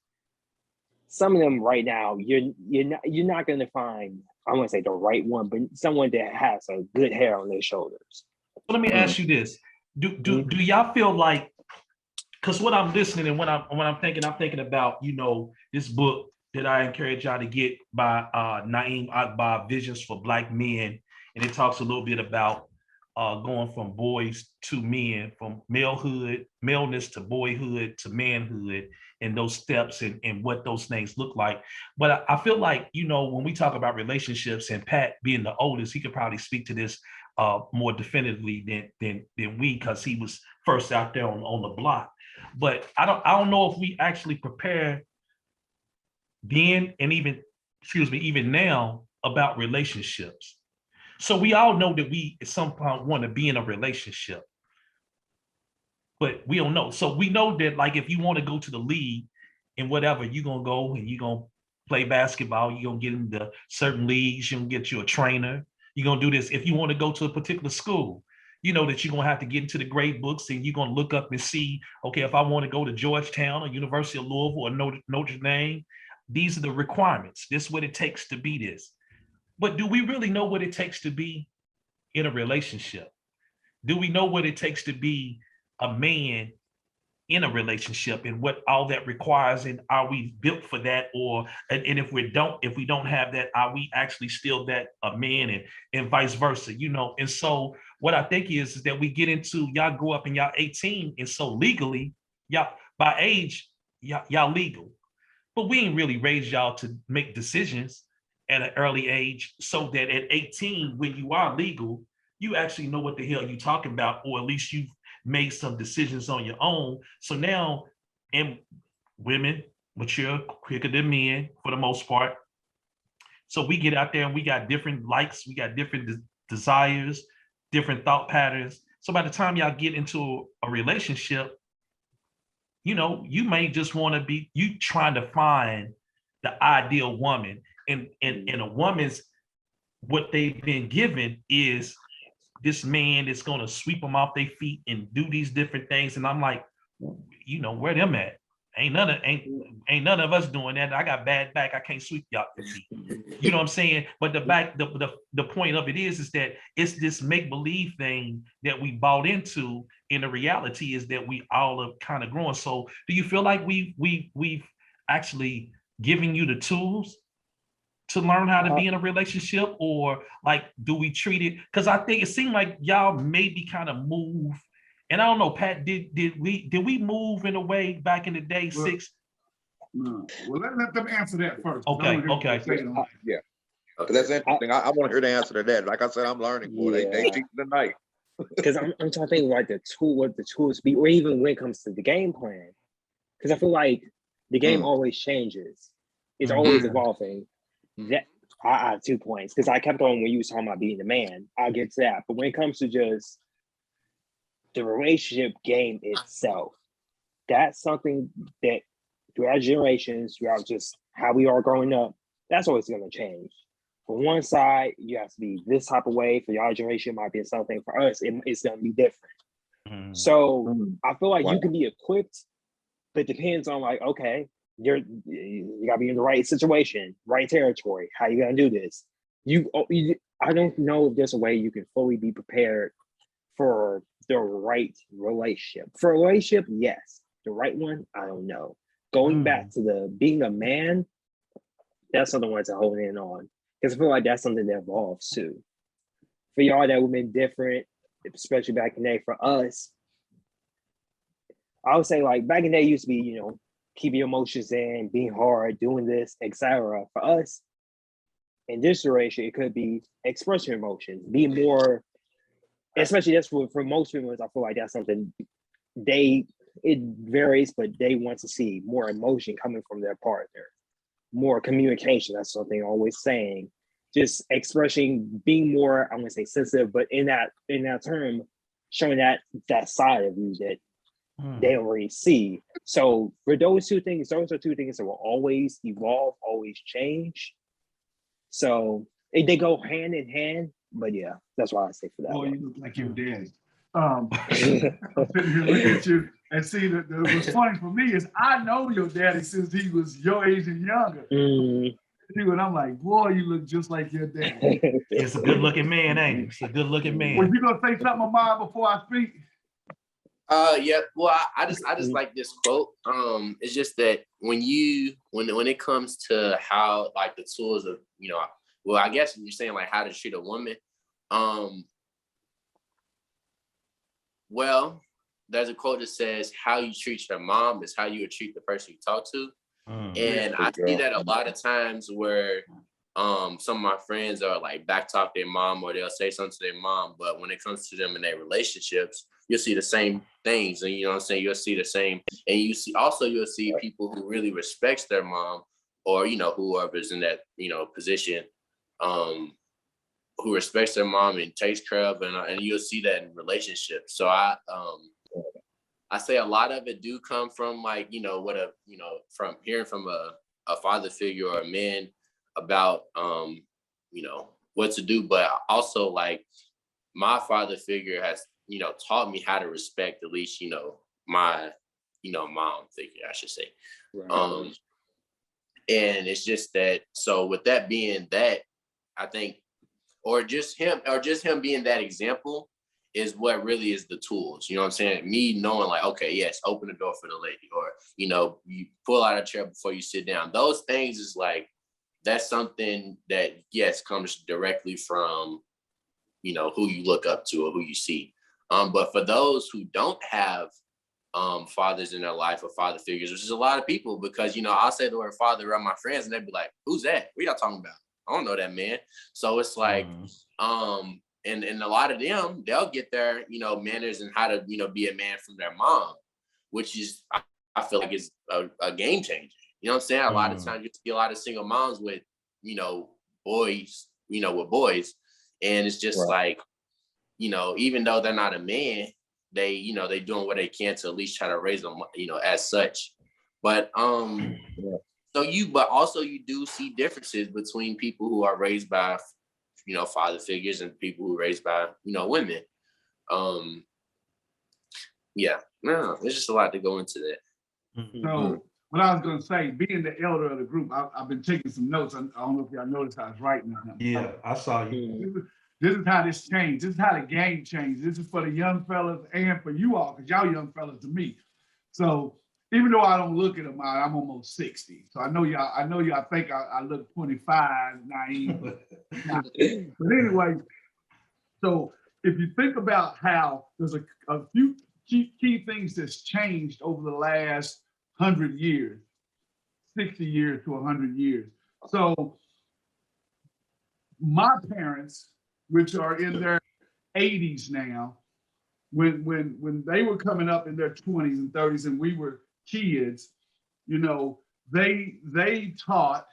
some of them right now, you're not gonna find, I wouldn't say the right one, but someone that has a good hair on their shoulders. let me ask you this: Do y'all feel like? Because what I'm listening and when I'm thinking about this book that I encourage y'all to get by Naeem by Visions for Black Men, and it talks a little bit about going from boys to men, from maleness to boyhood to manhood, and those steps and what those things look like. But I feel like, when we talk about relationships, and Pat being the oldest, he could probably speak to this more definitively than we, because he was first out there on the block. But I don't know if we actually prepare then and even now about relationships. So we all know that we at some point want to be in a relationship, but we don't know. So we know that, like, if you want to go to the league and whatever, you're going to go and you're going to play basketball. You're going to get into certain leagues. You're going to get you a trainer. You're going to do this. If you want to go to a particular school, you know that you're going to have to get into the grade books and you're going to look up and see, okay, if I want to go to Georgetown or University of Louisville or Notre Dame, these are the requirements. This is what it takes to be this. But do we really know what it takes to be in a relationship? Do we know what it takes to be a man in a relationship and what all that requires? And are we built for that? And if we don't have that, are we actually still that a man and vice versa? And so what I think is that we get into, y'all grow up and y'all 18, and so legally, y'all by age, y'all legal. But we ain't really raised y'all to make decisions at an early age, so that at 18, when you are legal, you actually know what the hell you're talking about, or at least you've made some decisions on your own. So now, and women mature quicker than men for the most part. So we get out there and we got different likes, we got different desires, different thought patterns. So by the time y'all get into a relationship, you may just want to be, you trying to find the ideal woman. And a woman's, what they've been given is this man that's going to sweep them off their feet and do these different things. And I'm like, where them at? Ain't none of us doing that. I got bad back. I can't sweep y'all feet. You know what I'm saying? But the point of it is that it's this make-believe thing that we bought into, and the reality is that we all are kind of growing. So do you feel like we've actually given you the tools to learn how to be in a relationship, or like, do we treat it? Because I think it seemed like y'all maybe kind of move. And I don't know, Pat, did we move in a way back in the day? No. Well, let them answer that first. Okay. Yeah. That's interesting. I want to hear the answer to that. Like I said, I'm learning more. They teach tonight. Because I'm trying to think like what the tools be, or even when it comes to the game plan. Because I feel like the game always changes. It's always evolving. That I have 2 points, because I kept on when you was talking about being the man. I'll get to that. But when it comes to just the relationship game itself, that's something that throughout generations, throughout just how we are growing up, that's always going to change. For one side, you have to be this type of way. For your generation, it might be something. For us, it's going to be different. So I feel like you can be equipped, but it depends on like, okay, you got to be in the right situation, right territory. How you going to do this? I don't know if there's a way you can fully be prepared for the right relationship. For a relationship, yes. The right one, I don't know. Going back to being a man, that's something I want to hold in on, because I feel like that's something that evolves too. For y'all that would been different, especially back in the day, for us, I would say like back in the day used to be, keep your emotions in, being hard, doing this, etc. For us, in this duration, it could be express your emotions, be more, especially that's what for most people, I feel like that's something it varies, but they want to see more emotion coming from their partner, more communication. That's something I'm always saying. Just expressing, being more, I wouldn't say sensitive, but in that term, showing that side of you that they don't really see. So for those are 2 things that will always evolve, always change. So they go hand in hand. But yeah, that's why I say for that. Boy, you look like your daddy. I'm sitting here looking at you and see what's funny for me is I know your daddy since he was your age and younger. you, and I'm like, boy, you look just like your dad. It's a good looking man, ain't it? It's a good looking Was man. you gonna say something, Ahmad, before I speak? Yeah. Well, I just like this quote. It's just that when it comes to how like the tools of, well, I guess you're saying like how to treat a woman. Well, there's a quote that says, "How you treat your mom is how you would treat the person you talk to." And I see that a lot of times where some of my friends are like backtalk their mom, or they'll say something to their mom, but when it comes to them in their relationships, you'll see the same things, and you know what I'm saying, you'll see the same, and you'll see people who really respects their mom, or whoever's in that position, who respects their mom and takes care of, and you'll see that in relationships. So I say a lot of it do come from like, from hearing from a father figure or a man about, what to do. But also like my father figure has, taught me how to respect at least, my, mom figure, I should say. Right. And it's just that, so with that being that, I think, or just him being that example is what really is the tools. You know what I'm saying? Me knowing like, okay, yes, open the door for the lady, or, you pull out a chair before you sit down. Those things is like, that's something that, yes, comes directly from, who you look up to or who you see. But for those who don't have fathers in their life or father figures, which is a lot of people, because, I'll say the word father around my friends and they'd be like, who's that? What y'all talking about? I don't know that man. So it's like, and a lot of them, they'll get their, manners and how to, be a man from their mom, which is, I feel like is a game changer. You know what I'm saying? A lot of times you see a lot of single moms with, boys, with boys. And it's just like, even though they're not a man, they doing what they can to at least try to raise them, as such. But, but also you do see differences between people who are raised by, father figures and people who are raised by, women. There's just a lot to go into that. So what I was going to say, being the elder of the group, I've been taking some notes. I don't know if y'all noticed I was writing on them. Yeah, I saw you. This is how this changed. This is how the game changed. This is for the young fellas and for you all, because y'all young fellas to me. So even though I don't look at them, I'm almost 60. So I know y'all think I look 25, Naeem. But anyway, so if you think about how there's a few key things that's changed over the last 100 years, 60 years to 100 years. So my parents, which are in their 80s now, when they were coming up in their 20s and 30s and we were kids, they taught,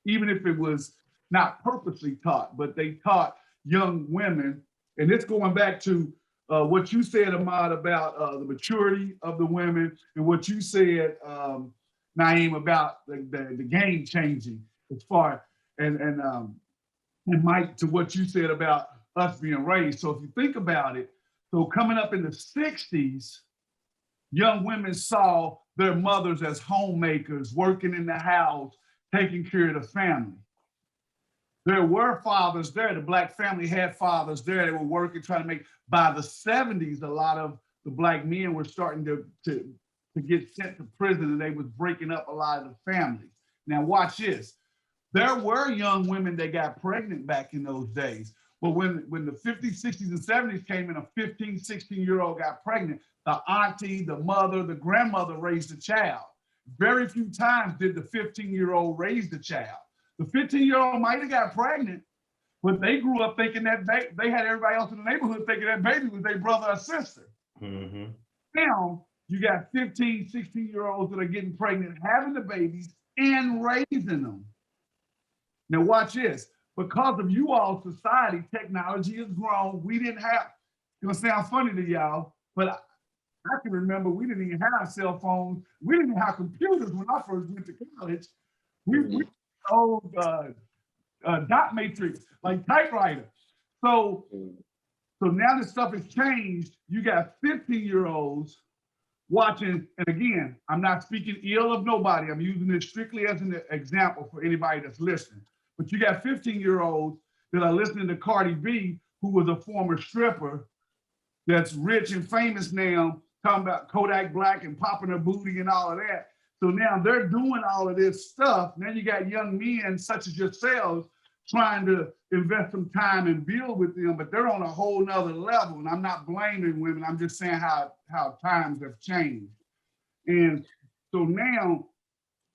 even if it was not purposely taught, but they taught young women, and it's going back to what you said, Ahmad, about the maturity of the women, and what you said, Naeem, about the game changing as far, and Mike, to what you said about us being raised. So if you think about it, so coming up in the 60s, young women saw their mothers as homemakers, working in the house, taking care of the family. There were fathers there. The Black family had fathers there. They were working, trying to make. By the 70s, a lot of the Black men were starting to get sent to prison, and they was breaking up a lot of the families. Now watch this. There were young women that got pregnant back in those days. But when the 50s, 60s, and 70s came and a 15, 16-year-old got pregnant, the auntie, the mother, the grandmother raised the child. Very few times did the 15-year-old raise the child. The 15-year-old might have got pregnant, but they grew up thinking that they had everybody else in the neighborhood thinking that baby was their brother or sister. Mm-hmm. Now, you got 15, 16-year-olds that are getting pregnant, having the babies, and raising them. Now watch this. Because of you all society, technology has grown. We didn't have, it's gonna sound funny to y'all, but I can remember we didn't even have cell phones. We didn't even have computers when I first went to college. We old dot matrix, like typewriter. So now this stuff has changed. You got 15-year-olds watching, and again, I'm not speaking ill of nobody. I'm using this strictly as an example for anybody that's listening. But you got 15-year-olds that are listening to Cardi B, who was a former stripper, that's rich and famous now, talking about Kodak Black and popping her booty and all of that. So now they're doing all of this stuff. Now you got young men such as yourselves trying to invest some time and build with them, but they're on a whole nother level. And I'm not blaming women. I'm just saying how times have changed. And so now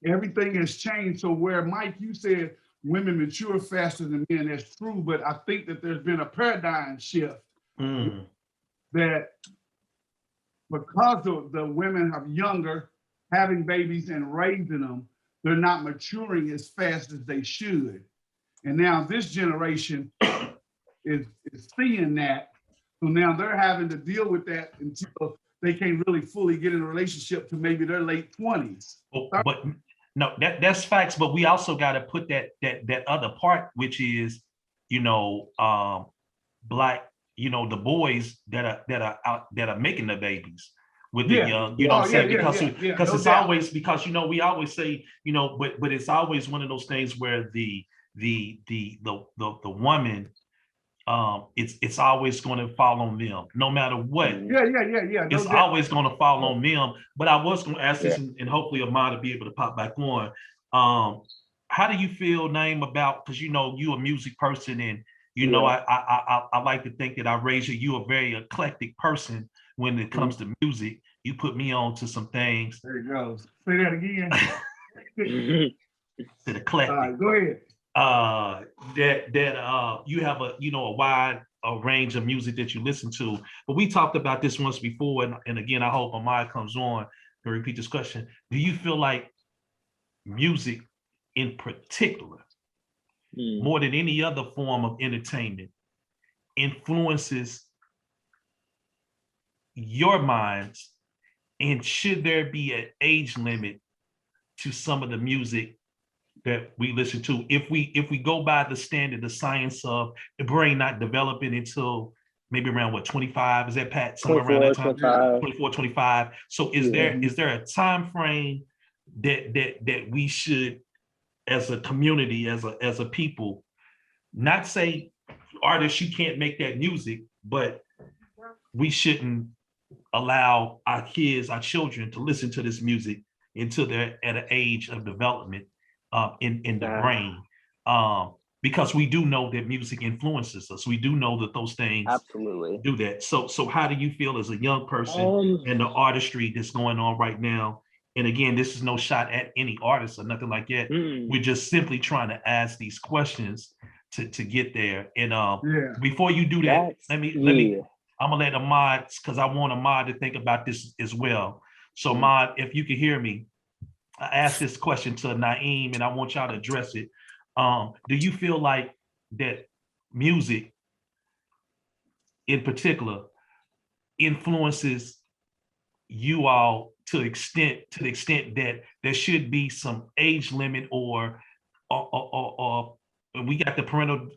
everything has changed. So where, Mike, you said women mature faster than men, that's true, but I think that there's been a paradigm shift that because the women are younger, having babies and raising them, they're not maturing as fast as they should. And now this generation is seeing that. So now they're having to deal with that until they can't really fully get in a relationship to maybe their late 20s. But no, that's facts. But we also got to put that other part, which is, Black, the boys that are making the babies with the young, what I'm saying? Because it's always, because we always say, but it's always one of those things where the woman, it's always going to fall on them, no matter what. It's always going to fall on them. But I was going to ask this, and hopefully Ahmad will be able to pop back on. How do you feel, Naeem, about, because you a music person, and I like to think that I raised you a very eclectic person when it comes to music. You put me on to some things. There you go. Say that again. To eclectic. All right, go ahead. That you have a wide range of music that you listen to. But we talked about this once before, and again, I hope Ahmad comes on to repeat this question. Do you feel like music in particular, more than any other form of entertainment, influences your minds? And should there be an age limit to some of the music that we listen to? If we go by the standard, the science of the brain not developing until maybe around 25? Is that, Pat? Somewhere around that time? 24, 25. So is there a time frame that we should, as a community, as a people, not say artists, you can't make that music, but we shouldn't allow our kids, our children, to listen to this music until they're at an age of development in the brain, because we do know that music influences us. We do know that those things absolutely do that. So how do you feel as a young person and the artistry that's going on right now? And again, this is no shot at any artist or nothing like that. We're just simply trying to ask these questions to get there. And before you do that, let me I'm gonna let Ahmad, because I want Ahmad to think about this as well. So Ahmad, if you can hear me, I asked this question to Naeem, and I want y'all to address it. Do you feel like that music in particular influences you all to the extent that there should be some age limit, or we got the parental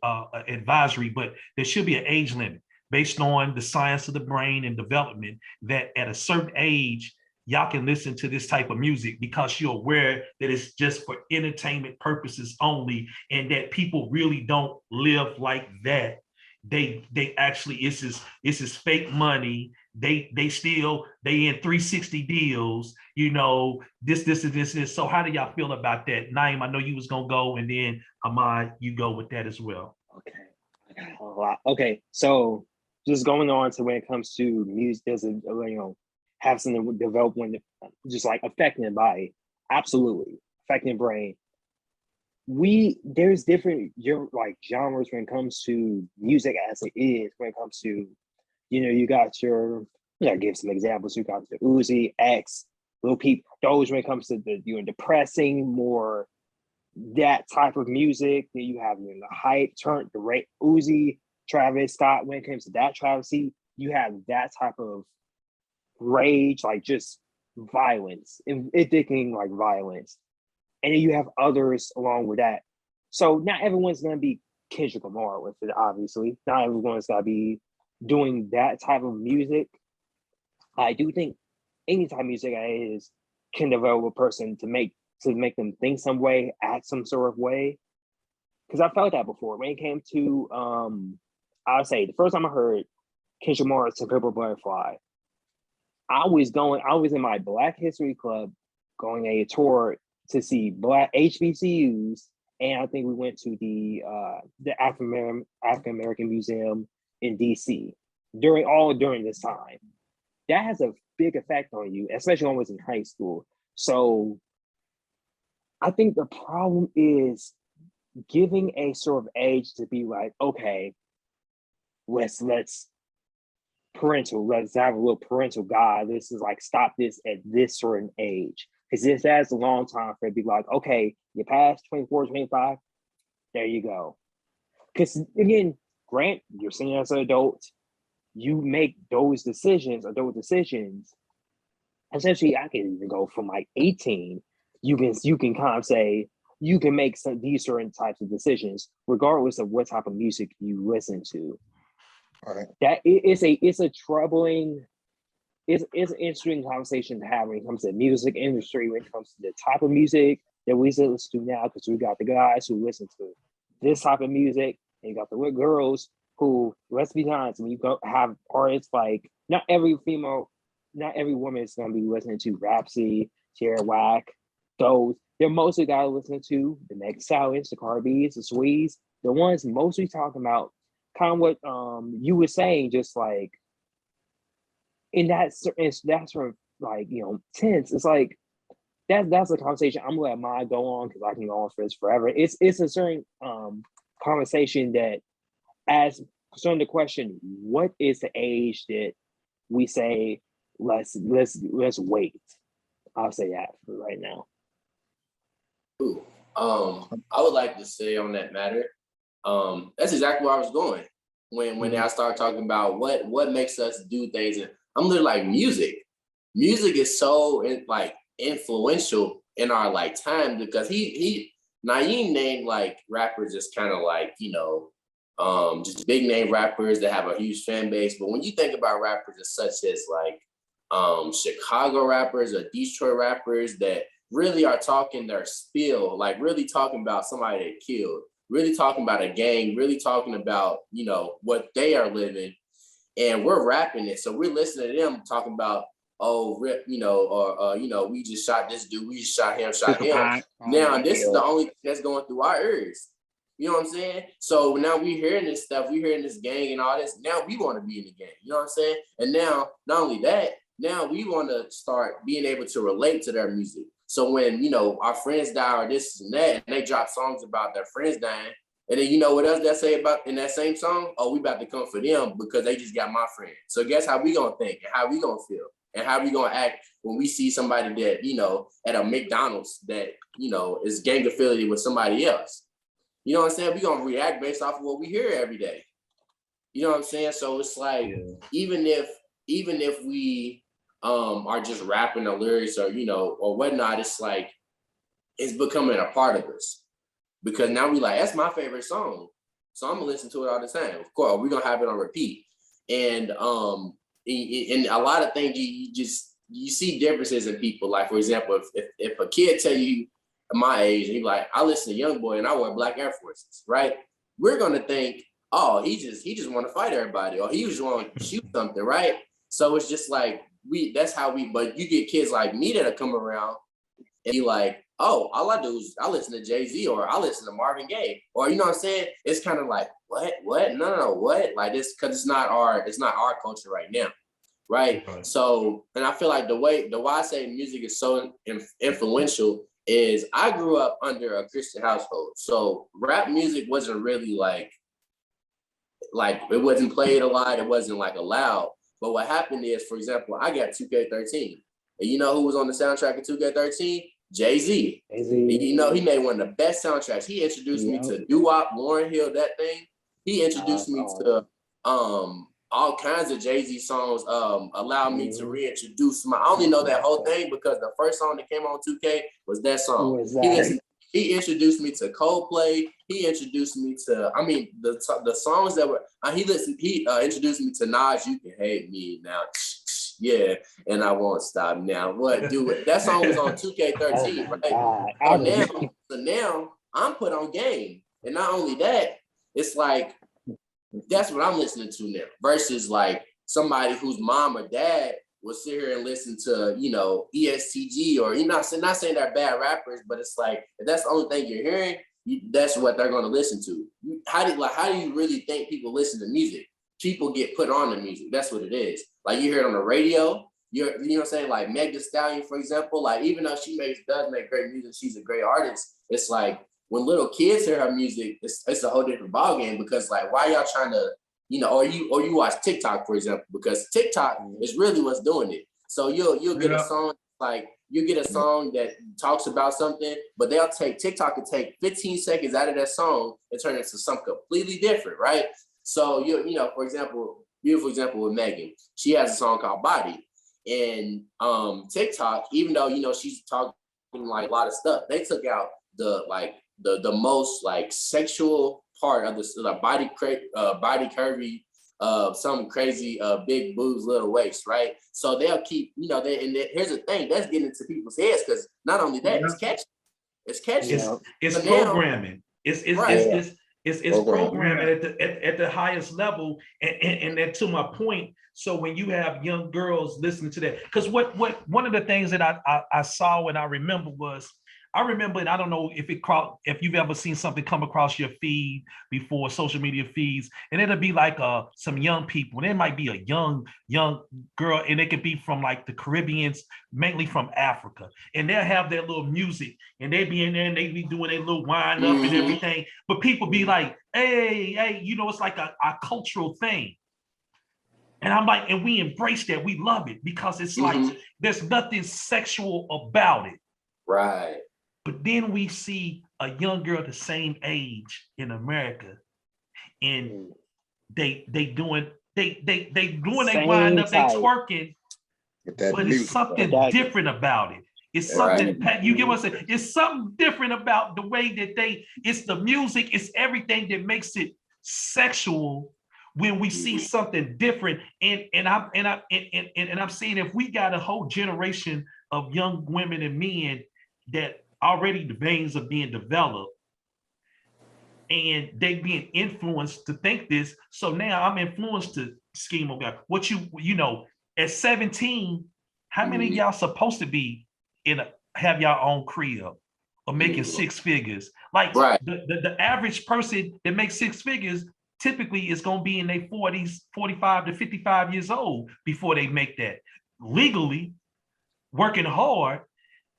advisory, but there should be an age limit based on the science of the brain and development, that at a certain age, y'all can listen to this type of music because you're aware that it's just for entertainment purposes only, and that people really don't live like that. They actually, it's this fake money. They in 360 deals, this. So how do y'all feel about that? Naeem, I know you was gonna go, and then Ahmad, you go with that as well. Okay, so just going on to when it comes to music, there's have something develop when just like affecting the body, absolutely affecting the brain. There's different genres when it comes to music as it is. When it comes to, you got your, give some examples. You got the Uzi, X, Lil Peep. Those when it comes to the depressing, more that type of music. Then you have the hype, turn the rate. Uzi, Travis Scott. When it comes to that travesty, you have that type of rage, like just violence, and addicting like violence. And then you have others along with that. So not everyone's gonna be Kendrick Lamar with it, obviously. Not everyone's gonna be doing that type of music. I do think any type of music is can develop a person to make them think some way, act some sort of way. Because I felt that before when it came to I'll say the first time I heard Kendrick Lamar's "To Pimp a Butterfly," I was in my Black History Club going a tour to see Black HBCUs, and I think we went to the African American Museum in DC during this time. That has a big effect on you, especially when I was in high school. So I think the problem is giving a sort of age to be like, okay, let's have a little parental guide. This is like, stop this at this certain age. Because that's a long time for it to be like, okay, you passed 24, 25, there you go. Because again, Grant, you're seen as an adult, you make those decisions, adult decisions. Essentially, I can even go from like 18, you can kind of say, you can make these certain types of decisions, regardless of what type of music you listen to. All right. That it's a troubling, it's an interesting conversation to have when it comes to the music industry, when it comes to the type of music that we listen to now, because we got the guys who listen to this type of music, and you got the girls who, let's be honest, when you go have artists like, not every woman is going to be listening to Rhapsody, Tierra Whack, those. They're mostly guys listening to the Meg Stallions, the Cardi's, the Swedes, the ones mostly talking about kind of what you were saying, just like in that sort of like, you know, tense. It's like that's a conversation I'm gonna let mine go on, because I can go on for this forever. It's a certain conversation that, as concerning the question, what is the age that we say let's wait? I'll say that for right now. Ooh, I would like to say on that matter, that's exactly where I was going when I started talking about what makes us do things. And I'm literally like, music is so like influential in our like time, because Naeem named like rappers just kind of like, you know, just big name rappers that have a huge fan base. But when you think about rappers as such as like Chicago rappers or Detroit rappers that really are talking their spiel, like really talking about somebody they killed, really talking about a gang, really talking about, you know, what they are living, and we're rapping it. So we're listening to them talking about, oh, rip, you know, or, you know, we just shot this dude, we just shot him. Now, this is the only thing that's going through our ears. You know what I'm saying? So now we hearing this stuff, we hearing this gang and all this. Now we want to be in the gang. You know what I'm saying? And now, not only that, now we want to start being able to relate to their music. So when, you know, our friends die or this and that, and they drop songs about their friends dying, and then you know what else they say about in that same song? Oh, we about to come for them because they just got my friend. So guess how we gonna think and how we gonna feel and how we gonna act when we see somebody that, you know, at a McDonald's that, you know, is gang affiliated with somebody else. You know what I'm saying? We gonna react based off of what we hear every day. You know what I'm saying? So it's like, even if we are just rapping the lyrics or, you know, or whatnot, it's like, it's becoming a part of us. Because now we like, that's my favorite song, so I'm gonna listen to it all the time. Of course, we're gonna have it on repeat. And in a lot of things, you see differences in people. Like, for example, if a kid tell you my age, and he's like, I listen to YoungBoy and I wear black Air Forces, right? We're gonna think, oh, he just want to fight everybody, or he just want to shoot something, right? So it's just like that's how we. But you get kids like me that come around and be like, oh, all I do is I listen to Jay-Z, or I listen to Marvin Gaye, or, you know what I'm saying? It's kind of like, what? No, what? Like this, because it's not our culture right now, right? So, and I feel like the why I say music is so influential is I grew up under a Christian household, so rap music wasn't really like it wasn't played a lot, it wasn't like allowed. But what happened is, for example, I got 2K13, and you know who was on the soundtrack of 2K13? Jay-Z. You know, he made one of the best soundtracks. He introduced me to doo-wop, Lauryn Hill, that thing. He introduced me to all kinds of Jay-Z songs, allowed me to reintroduce I only know that whole thing because the first song that came on 2K was that song. He introduced me to Coldplay. He introduced me to, the songs that were, he introduced me to Nas, You Can Hate Me Now. Yeah, and I won't stop now. What, dude? That song was on 2K13, right? God. So now I'm put on game, and not only that, it's like that's what I'm listening to now. Versus like somebody whose mom or dad will sit here and listen to, you know, ESTG or not saying they're bad rappers, but it's like if that's the only thing you're hearing, that's what they're going to listen to. How do you really think people listen to music? People get put on the music. That's what it is. Like you hear it on the radio. You know what I'm saying? Like Meg Thee Stallion, for example. Like even though she does make great music, she's a great artist. It's like when little kids hear her music, it's a whole different ballgame because like why y'all trying to, you know, or you watch TikTok, for example, because TikTok is really what's doing it. So you'll get a song like you get a song that talks about something, but they'll take TikTok and take 15 seconds out of that song and turn it into something completely different, right? So you know, for example, beautiful example with Megan, she has a song called Body, and TikTok, even though you know she's talking like a lot of stuff, they took out the most like sexual part of this like body curvy, some crazy big boobs, little waist, right? So they'll keep, you know, here's the thing that's getting into people's heads because not only that, it's catchy. It's catchy. It's so programming. It's programming at the highest level, and that, to my point. So when you have young girls listening to that, because what one of the things that I saw and I remember was. And I don't know if you've ever seen something come across your feed before, social media feeds, and it'll be like some young people, and it might be a young girl, and it could be from like the Caribbeans, mainly from Africa, and they'll have their little music, and they be in there and they be doing their little wind up and everything, but people be like, hey, you know, it's like a cultural thing. And I'm like, and we embrace that, we love it because it's like there's nothing sexual about it. Right. But then we see a young girl the same age in America, and they doing they wind up, they twerking, but it's something different about it. It's something you get what I'm saying. It's something different about the way that it's the music, it's everything that makes it sexual when we see something different. And I'm saying if we got a whole generation of young women and men that already the veins are being developed and they being influenced to think this. So now I'm influenced to scheme of God. What you know, at 17, how many of y'all supposed to be have y'all own crib or making six figures? Like the average person that makes six figures typically is going to be in their 40s, 45 to 55 years old before they make that legally, working hard.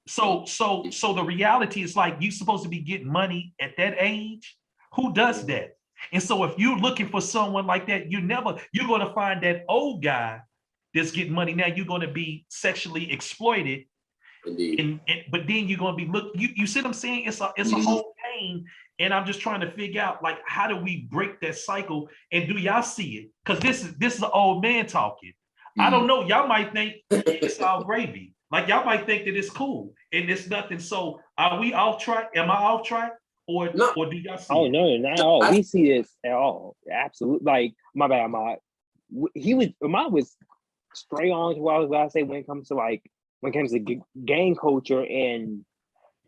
So the reality is like you're supposed to be getting money at that age. Who does that? And so if you're looking for someone like that, you're going to find that old guy that's getting money. Now you're going to be sexually exploited. Indeed. But then you're going to be you see what I'm saying? It's a whole pain. And I'm just trying to figure out like how do we break that cycle? And do y'all see it? Because this is an old man talking. I don't know. Y'all might think it's all gravy. Like y'all might think that it's cool and it's nothing. So are we off track? Am I off track? Or do y'all see it? No, not at all. We see this at all. Absolutely. Like, my bad, Ahmad was straight on to what I was about to say when it comes to gang culture, and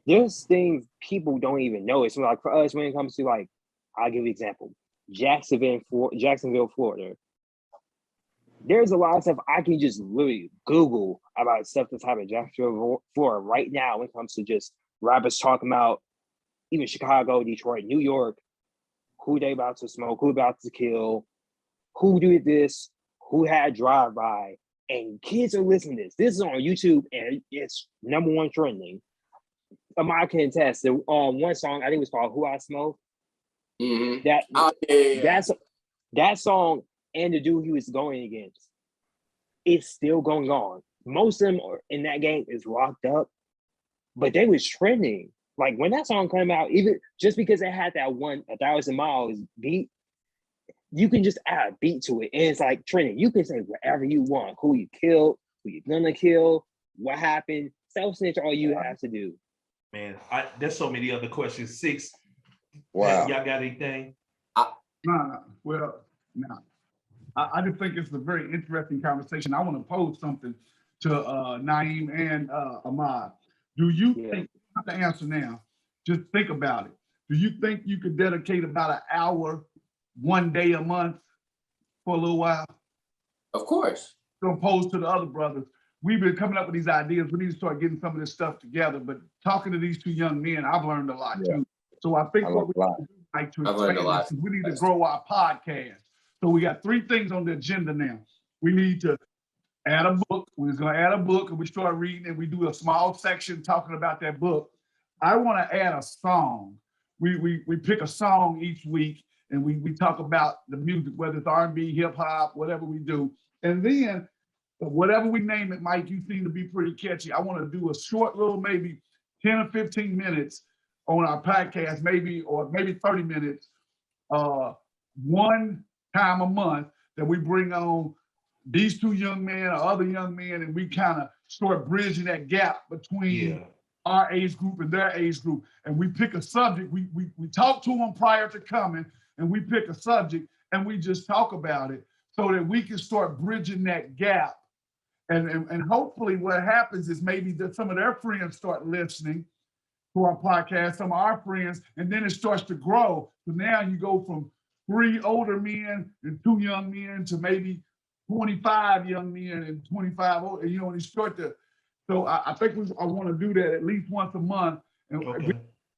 there's things people don't even know. It's like for us when it comes to like, I'll give you an example. Jacksonville, Florida. There's a lot of stuff I can just literally Google about stuff that's happening in Jacksonville, Florida right now when it comes to just rappers talking about even Chicago, Detroit, New York, who they about to smoke, who about to kill, who did this, who had drive-by, and kids are listening to this. This is on YouTube and it's #1 trending. I can attest. The one song I think it was called "Who I Smoke." That song and the dude he was going against, it's still going on. Most of them in that gang is locked up, but they was trending. Like when that song came out, even just because it had that 1,000 miles beat, you can just add a beat to it, and it's like trending. You can say whatever you want, who you killed, who you gonna kill, what happened, self-snitch, all you have to do. Man, there's so many other questions. 6. Wow. Y'all got anything? No. I just think it's a very interesting conversation. I want to pose something to Naeem and Ahmad. Do you think, you have to answer now, just think about it. Do you think you could dedicate about an hour, one day a month for a little while? Of course. To pose to the other brothers. We've been coming up with these ideas. We need to start getting some of this stuff together. But talking to these two young men, I've learned a lot too. So I think what we need to do, like, to expand this, is we need to grow our podcast. So we got 3 things on the agenda now. We need to add a book. We're going to add a book, and we start reading, and we do a small section talking about that book. I want to add a song. We pick a song each week, and we talk about the music, whether it's R&B, hip hop, whatever we do. And then whatever we name it, Mike, you seem to be pretty catchy. I want to do a short little, maybe 10 or 15 minutes on our podcast, maybe 30 minutes, one time a month, that we bring on these 2 young men or other young men, and we kind of start bridging that gap between our age group and their age group. And we pick a subject. We talk to them prior to coming, and we pick a subject, and we just talk about it so that we can start bridging that gap. And hopefully what happens is maybe that some of their friends start listening to our podcast, some of our friends, and then it starts to grow. So now you go from 3 older men and 2 young men to maybe 25 young men and 25 older, and you start to, so I think I want to do that at least once a month. And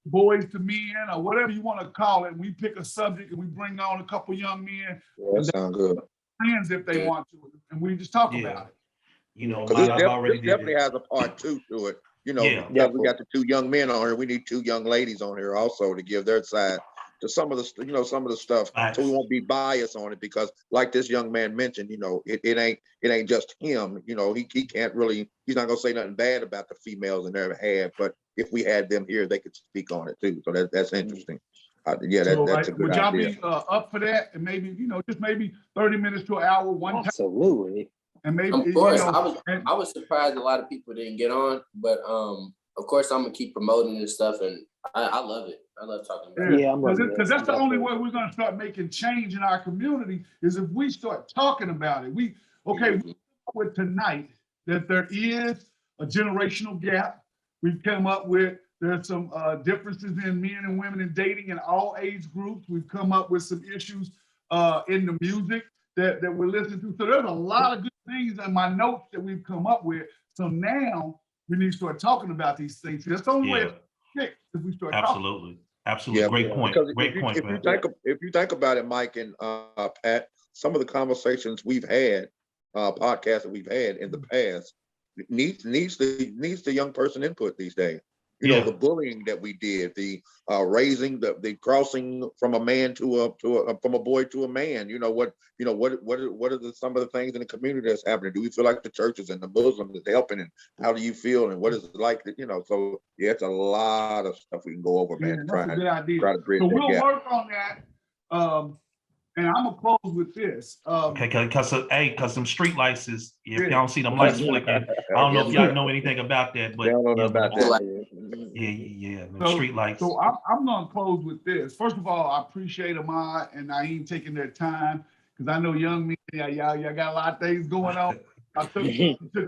boys to men, or whatever you want to call it. We pick a subject and we bring on a couple young men. That sounds good. Friends if they want to, and we just talk about it. Because it definitely has a part 2 to it. We got the 2 young men on here. We need 2 young ladies on here also to give their side to some of the some of the stuff. So we won't be biased on it, because like this young man mentioned, it ain't just him. He can't really, he's not gonna say nothing bad about the females in their half, but if we had them here, they could speak on it too. So that's interesting. That's a good would y'all idea. be up for that? And maybe, just maybe 30 minutes to an hour one time. Absolutely. And maybe, of course, I was surprised a lot of people didn't get on, but of course I'm gonna keep promoting this stuff, and I love it. I love talking about it. Because that's the only way we're gonna start making change in our community, is if we start talking about it. We with tonight that there is a generational gap. We've come up with, there's some differences in men and women in dating in all age groups. We've come up with some issues in the music that we're listening to. So there's a lot of good things in my notes that we've come up with. So now we need to start talking about these things. That's the only way it's fixed, if we start talking. Absolutely. Great point. Great point. If you think about it, Mike and Pat, some of the conversations we've had, podcasts that we've had in the past, needs the young person input these days. The bullying that we did, the raising, the crossing from a man from a boy to a man. What are some of the things in the community that's happening? Do we feel like the churches and the Muslims is helping? And how do you feel? And what is it like? So it's a lot of stuff we can go over, man. That's a good idea. Try to bridge so that we'll gap. work on that. And I'm gonna close with this. Because some street lights is, if y'all don't see them lights flicking, I don't know if y'all know anything about that, but don't know about that. Street lights. So I'm gonna close with this. First of all, I appreciate Ahmad and Naeem taking their time, because I know young men, y'all got a lot of things going on. I took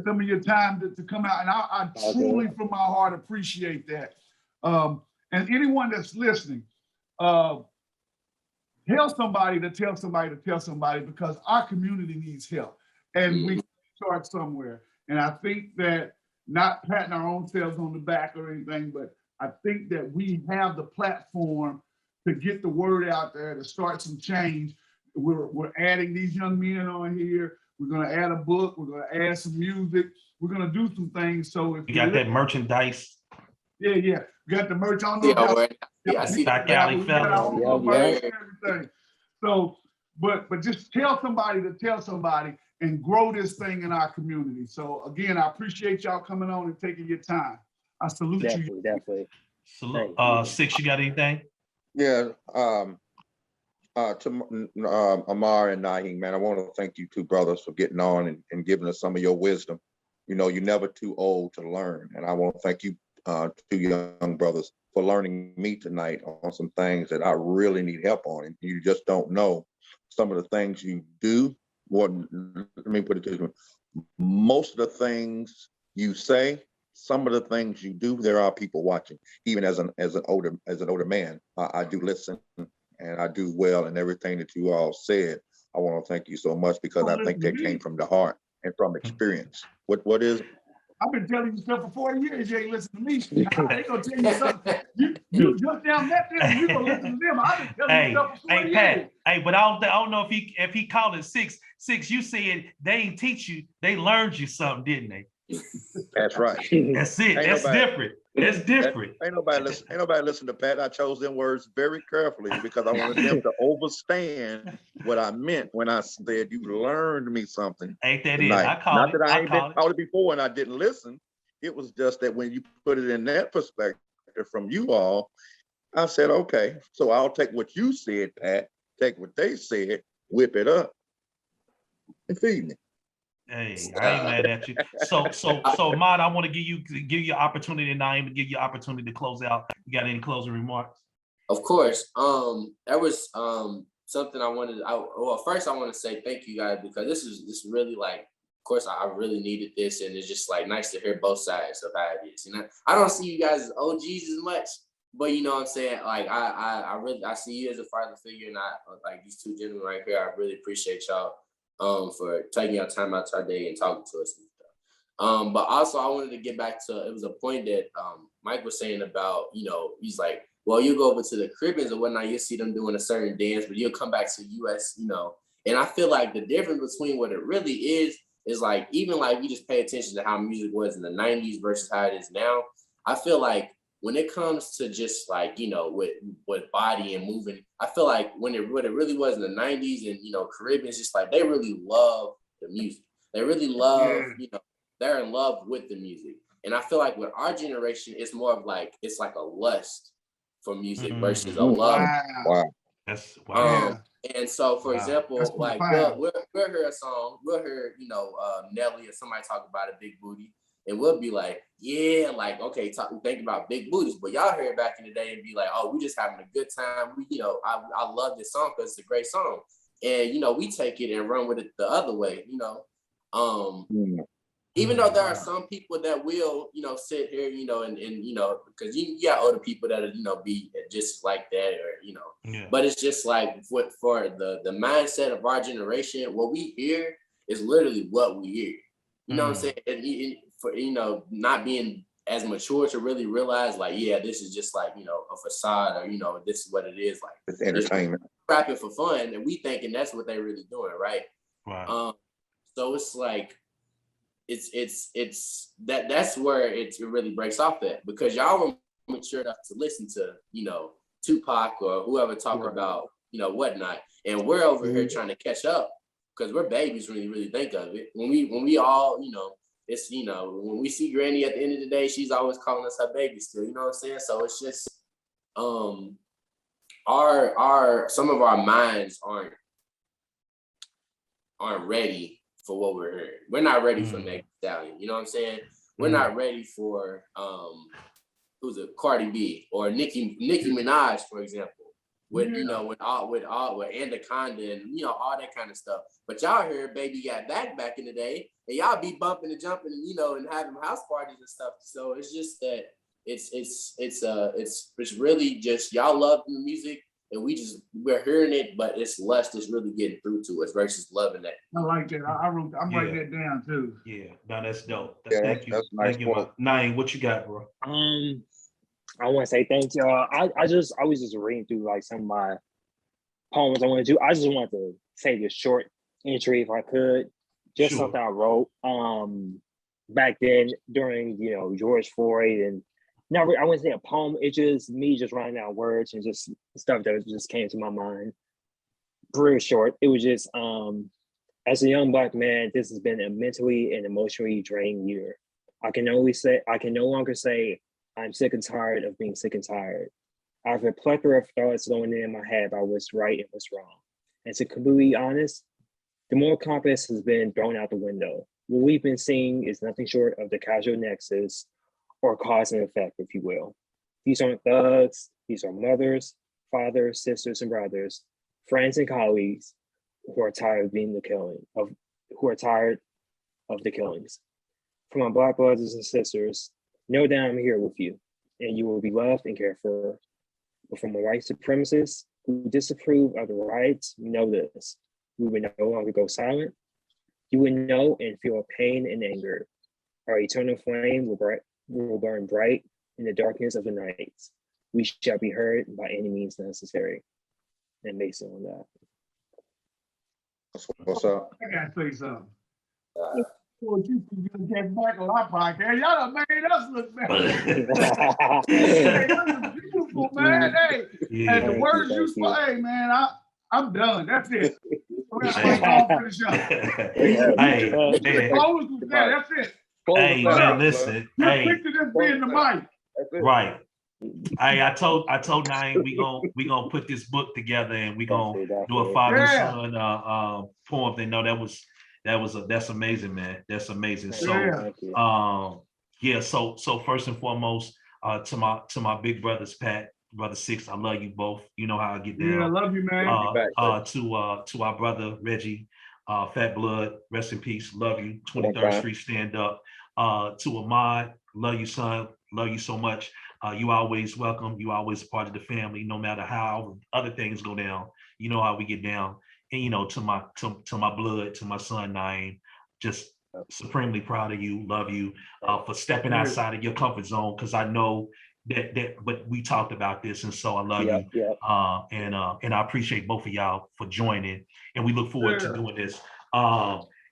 some of your time to come out, and I truly, from my heart, appreciate that. And anyone that's listening, tell somebody to tell somebody to tell somebody, because our community needs help, and we start somewhere. And I think that, not patting our own selves on the back or anything, but I think that we have the platform to get the word out there, to start some change. We're adding these young men on here. We're going to add a book. We're going to add some music. We're going to do some things. So if you got that merchandise. Yeah. We got the merch on. I see BackAlley Fellas. Everything. So, but just tell somebody to tell somebody, and grow this thing in our community. So again, I appreciate y'all coming on and taking your time. I salute you. Definitely. Salute. Six, you got anything? Yeah. To Amar and Naeem, man, I want to thank you 2 brothers for getting on and giving us some of your wisdom. You're never too old to learn. And I want to thank you, 2 young brothers, for learning me tonight on some things that I really need help on. And you just don't know some of the things you do let me put it this way. Most of the things you say, some of the things you do, there are people watching. Even as an older man, I do listen and I do well in everything that you all said. I want to thank you so much because I think that came from the heart and from experience. What is? I've been telling you stuff for 40 years. You ain't listening to me. I ain't gonna tell you something. You just now met them. You gonna listen to them. I've been telling you stuff for 40 Pat, years. hey, but I don't know if he called it six. You said they ain't teach you, they learned you something, didn't they? That's right. That's it. That's different. That's different. Ain't nobody listen to Pat. I chose them words very carefully because I wanted them to understand what I meant when I said you learned me something. Ain't that tonight. it? I called Not it. that I ain't been taught it before and I didn't listen. It was just that when you put it in that perspective from you all, I said, okay, so I'll take what you said, Pat, take what they said, whip it up, and feed me. Hey, I ain't mad at you. So, Mod, I want to give you opportunity, Naeem, to give you opportunity to close out. You got any closing remarks? Of course. That was something I wanted. First I want to say thank you guys because this is really like. Of course, I really needed this, and it's just like nice to hear both sides of how it is. You know, I don't see you guys as OGs as much, but you know what I'm saying. Like I see you as a father figure, and I like these two gentlemen right here. I really appreciate y'all for taking your time out our day and talking to us and stuff. But also I wanted to get back to it was a point that Mike was saying about he's like, well, you go over to the Caribbeans or whatnot, you see them doing a certain dance, but you'll come back to the U.S. And I feel like the difference between what it really is like, even like you just pay attention to how music was in the 90s versus how it is now. I feel like when it comes to just like, with body and moving, I feel like what it really was in the 90s and, Caribbeans, just like, they really love the music. They really love, they're in love with the music. And I feel like with our generation, it's more of like, it's like a lust for music versus a love. Wow. That's wow. And so, for example, like we'll hear a song, we'll hear, Nelly or somebody talk about a big booty, and we'll be like, yeah, like, okay, think about big booties. But y'all hear it back in the day and be like, oh, we just having a good time. We, I love this song because it's a great song. And, we take it and run with it the other way, Even though there are some people that will, sit here, and because you got older people that be just like that, or but it's just like for the mindset of our generation, what we hear is literally what we hear. You know what I'm saying? And for not being as mature to really realize, like, yeah, this is just like a facade, or this is what it is. Like it's entertainment, rapping for fun, and we thinking that's what they really doing, right? Wow. So it's like. It's that's where it really breaks off at because y'all were mature enough to listen to Tupac or whoever talk about whatnot, and we're over here trying to catch up because we're babies when you really think of it. When we all it's when we see Granny at the end of the day, she's always calling us her baby still. You know what I'm saying? So it's just our some of our minds aren't ready for what we're hearing. We're not ready for Megan Thee Stallion. You know what I'm saying? We're not ready for who's it, Cardi B or Nicki Minaj, for example. With with Anaconda and all that kind of stuff. But y'all heard Baby Got Back in the day, and y'all be bumping and jumping and and having house parties and stuff. So it's just that it's really just y'all love the music. And we're hearing it, but it's lust is really getting through to us versus loving that. I like that. I'm writing that down too. Yeah, no, that's dope. Yeah, thank you. That's nice. Thank you, Naeem. What you got, bro? I want to say thank y'all. I was just reading through like some of my poems I want to do. I just want to say this short entry if I could. Just something I wrote back then during George Floyd and. I wouldn't say a poem. It's just me just writing down words and just stuff that just came to my mind. Real short. It was just, as a young Black man, this has been a mentally and emotionally draining year. I can no longer say I'm sick and tired of being sick and tired. I have a plethora of thoughts going in my head about what's right and what's wrong. And to be completely honest, the moral compass has been thrown out the window. What we've been seeing is nothing short of the causal nexus or cause and effect, if you will. These aren't thugs, these are mothers, fathers, sisters, and brothers, friends and colleagues who are tired of who are tired of the killings. For my Black brothers and sisters, know that I'm here with you, and you will be loved and cared for. But from the white supremacists who disapprove of the riots, know this: we will no longer go silent. You will know and feel pain and anger. Our eternal flame will burn bright in the darkness of the night. We shall be heard by any means necessary. And based on that. What's up? I gotta say something. Well, you can get back on our podcast. Y'all done made us look bad. Hey, that was beautiful, man. Hey, Yeah. and the words you spoke, hey, man, I'm done. That's it. Finish up. Hey, Close with that. That's it. hey, man, listen. You're Hey, picture this being the mic. right. Hey, I told Naeem we gonna put this book together and we gonna do a father and son poem thing. No, that's amazing, man. That's amazing. So so first and foremost, to my big brothers, brother Six, I love you both. You know how I get down. Yeah, I love you, man. To our brother Reggie, Fat Blood, rest in peace, love you. 23rd Street, stand up. To Ahmad, love you, son, love you so much. You always welcome. You always a part of the family, no matter how other things go down. You know how we get down. And to my blood, to my son Naeem, just supremely proud of you. Love you for stepping outside of your comfort zone, because I know that. But we talked about this, and so I love you. And I appreciate both of y'all for joining, and we look forward to doing this.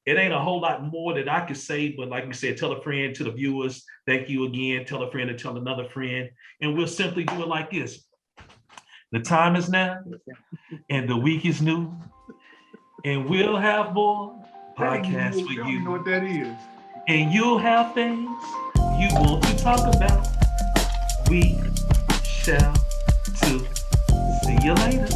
It ain't a whole lot more that I could say, but like we said, tell a friend. To the viewers, thank you again. Tell a friend and tell another friend. And we'll simply do it like this. The time is now, and the week is new, and we'll have more podcasts for you. You know what that is. And you'll have things you want to talk about. We shall too. See you later.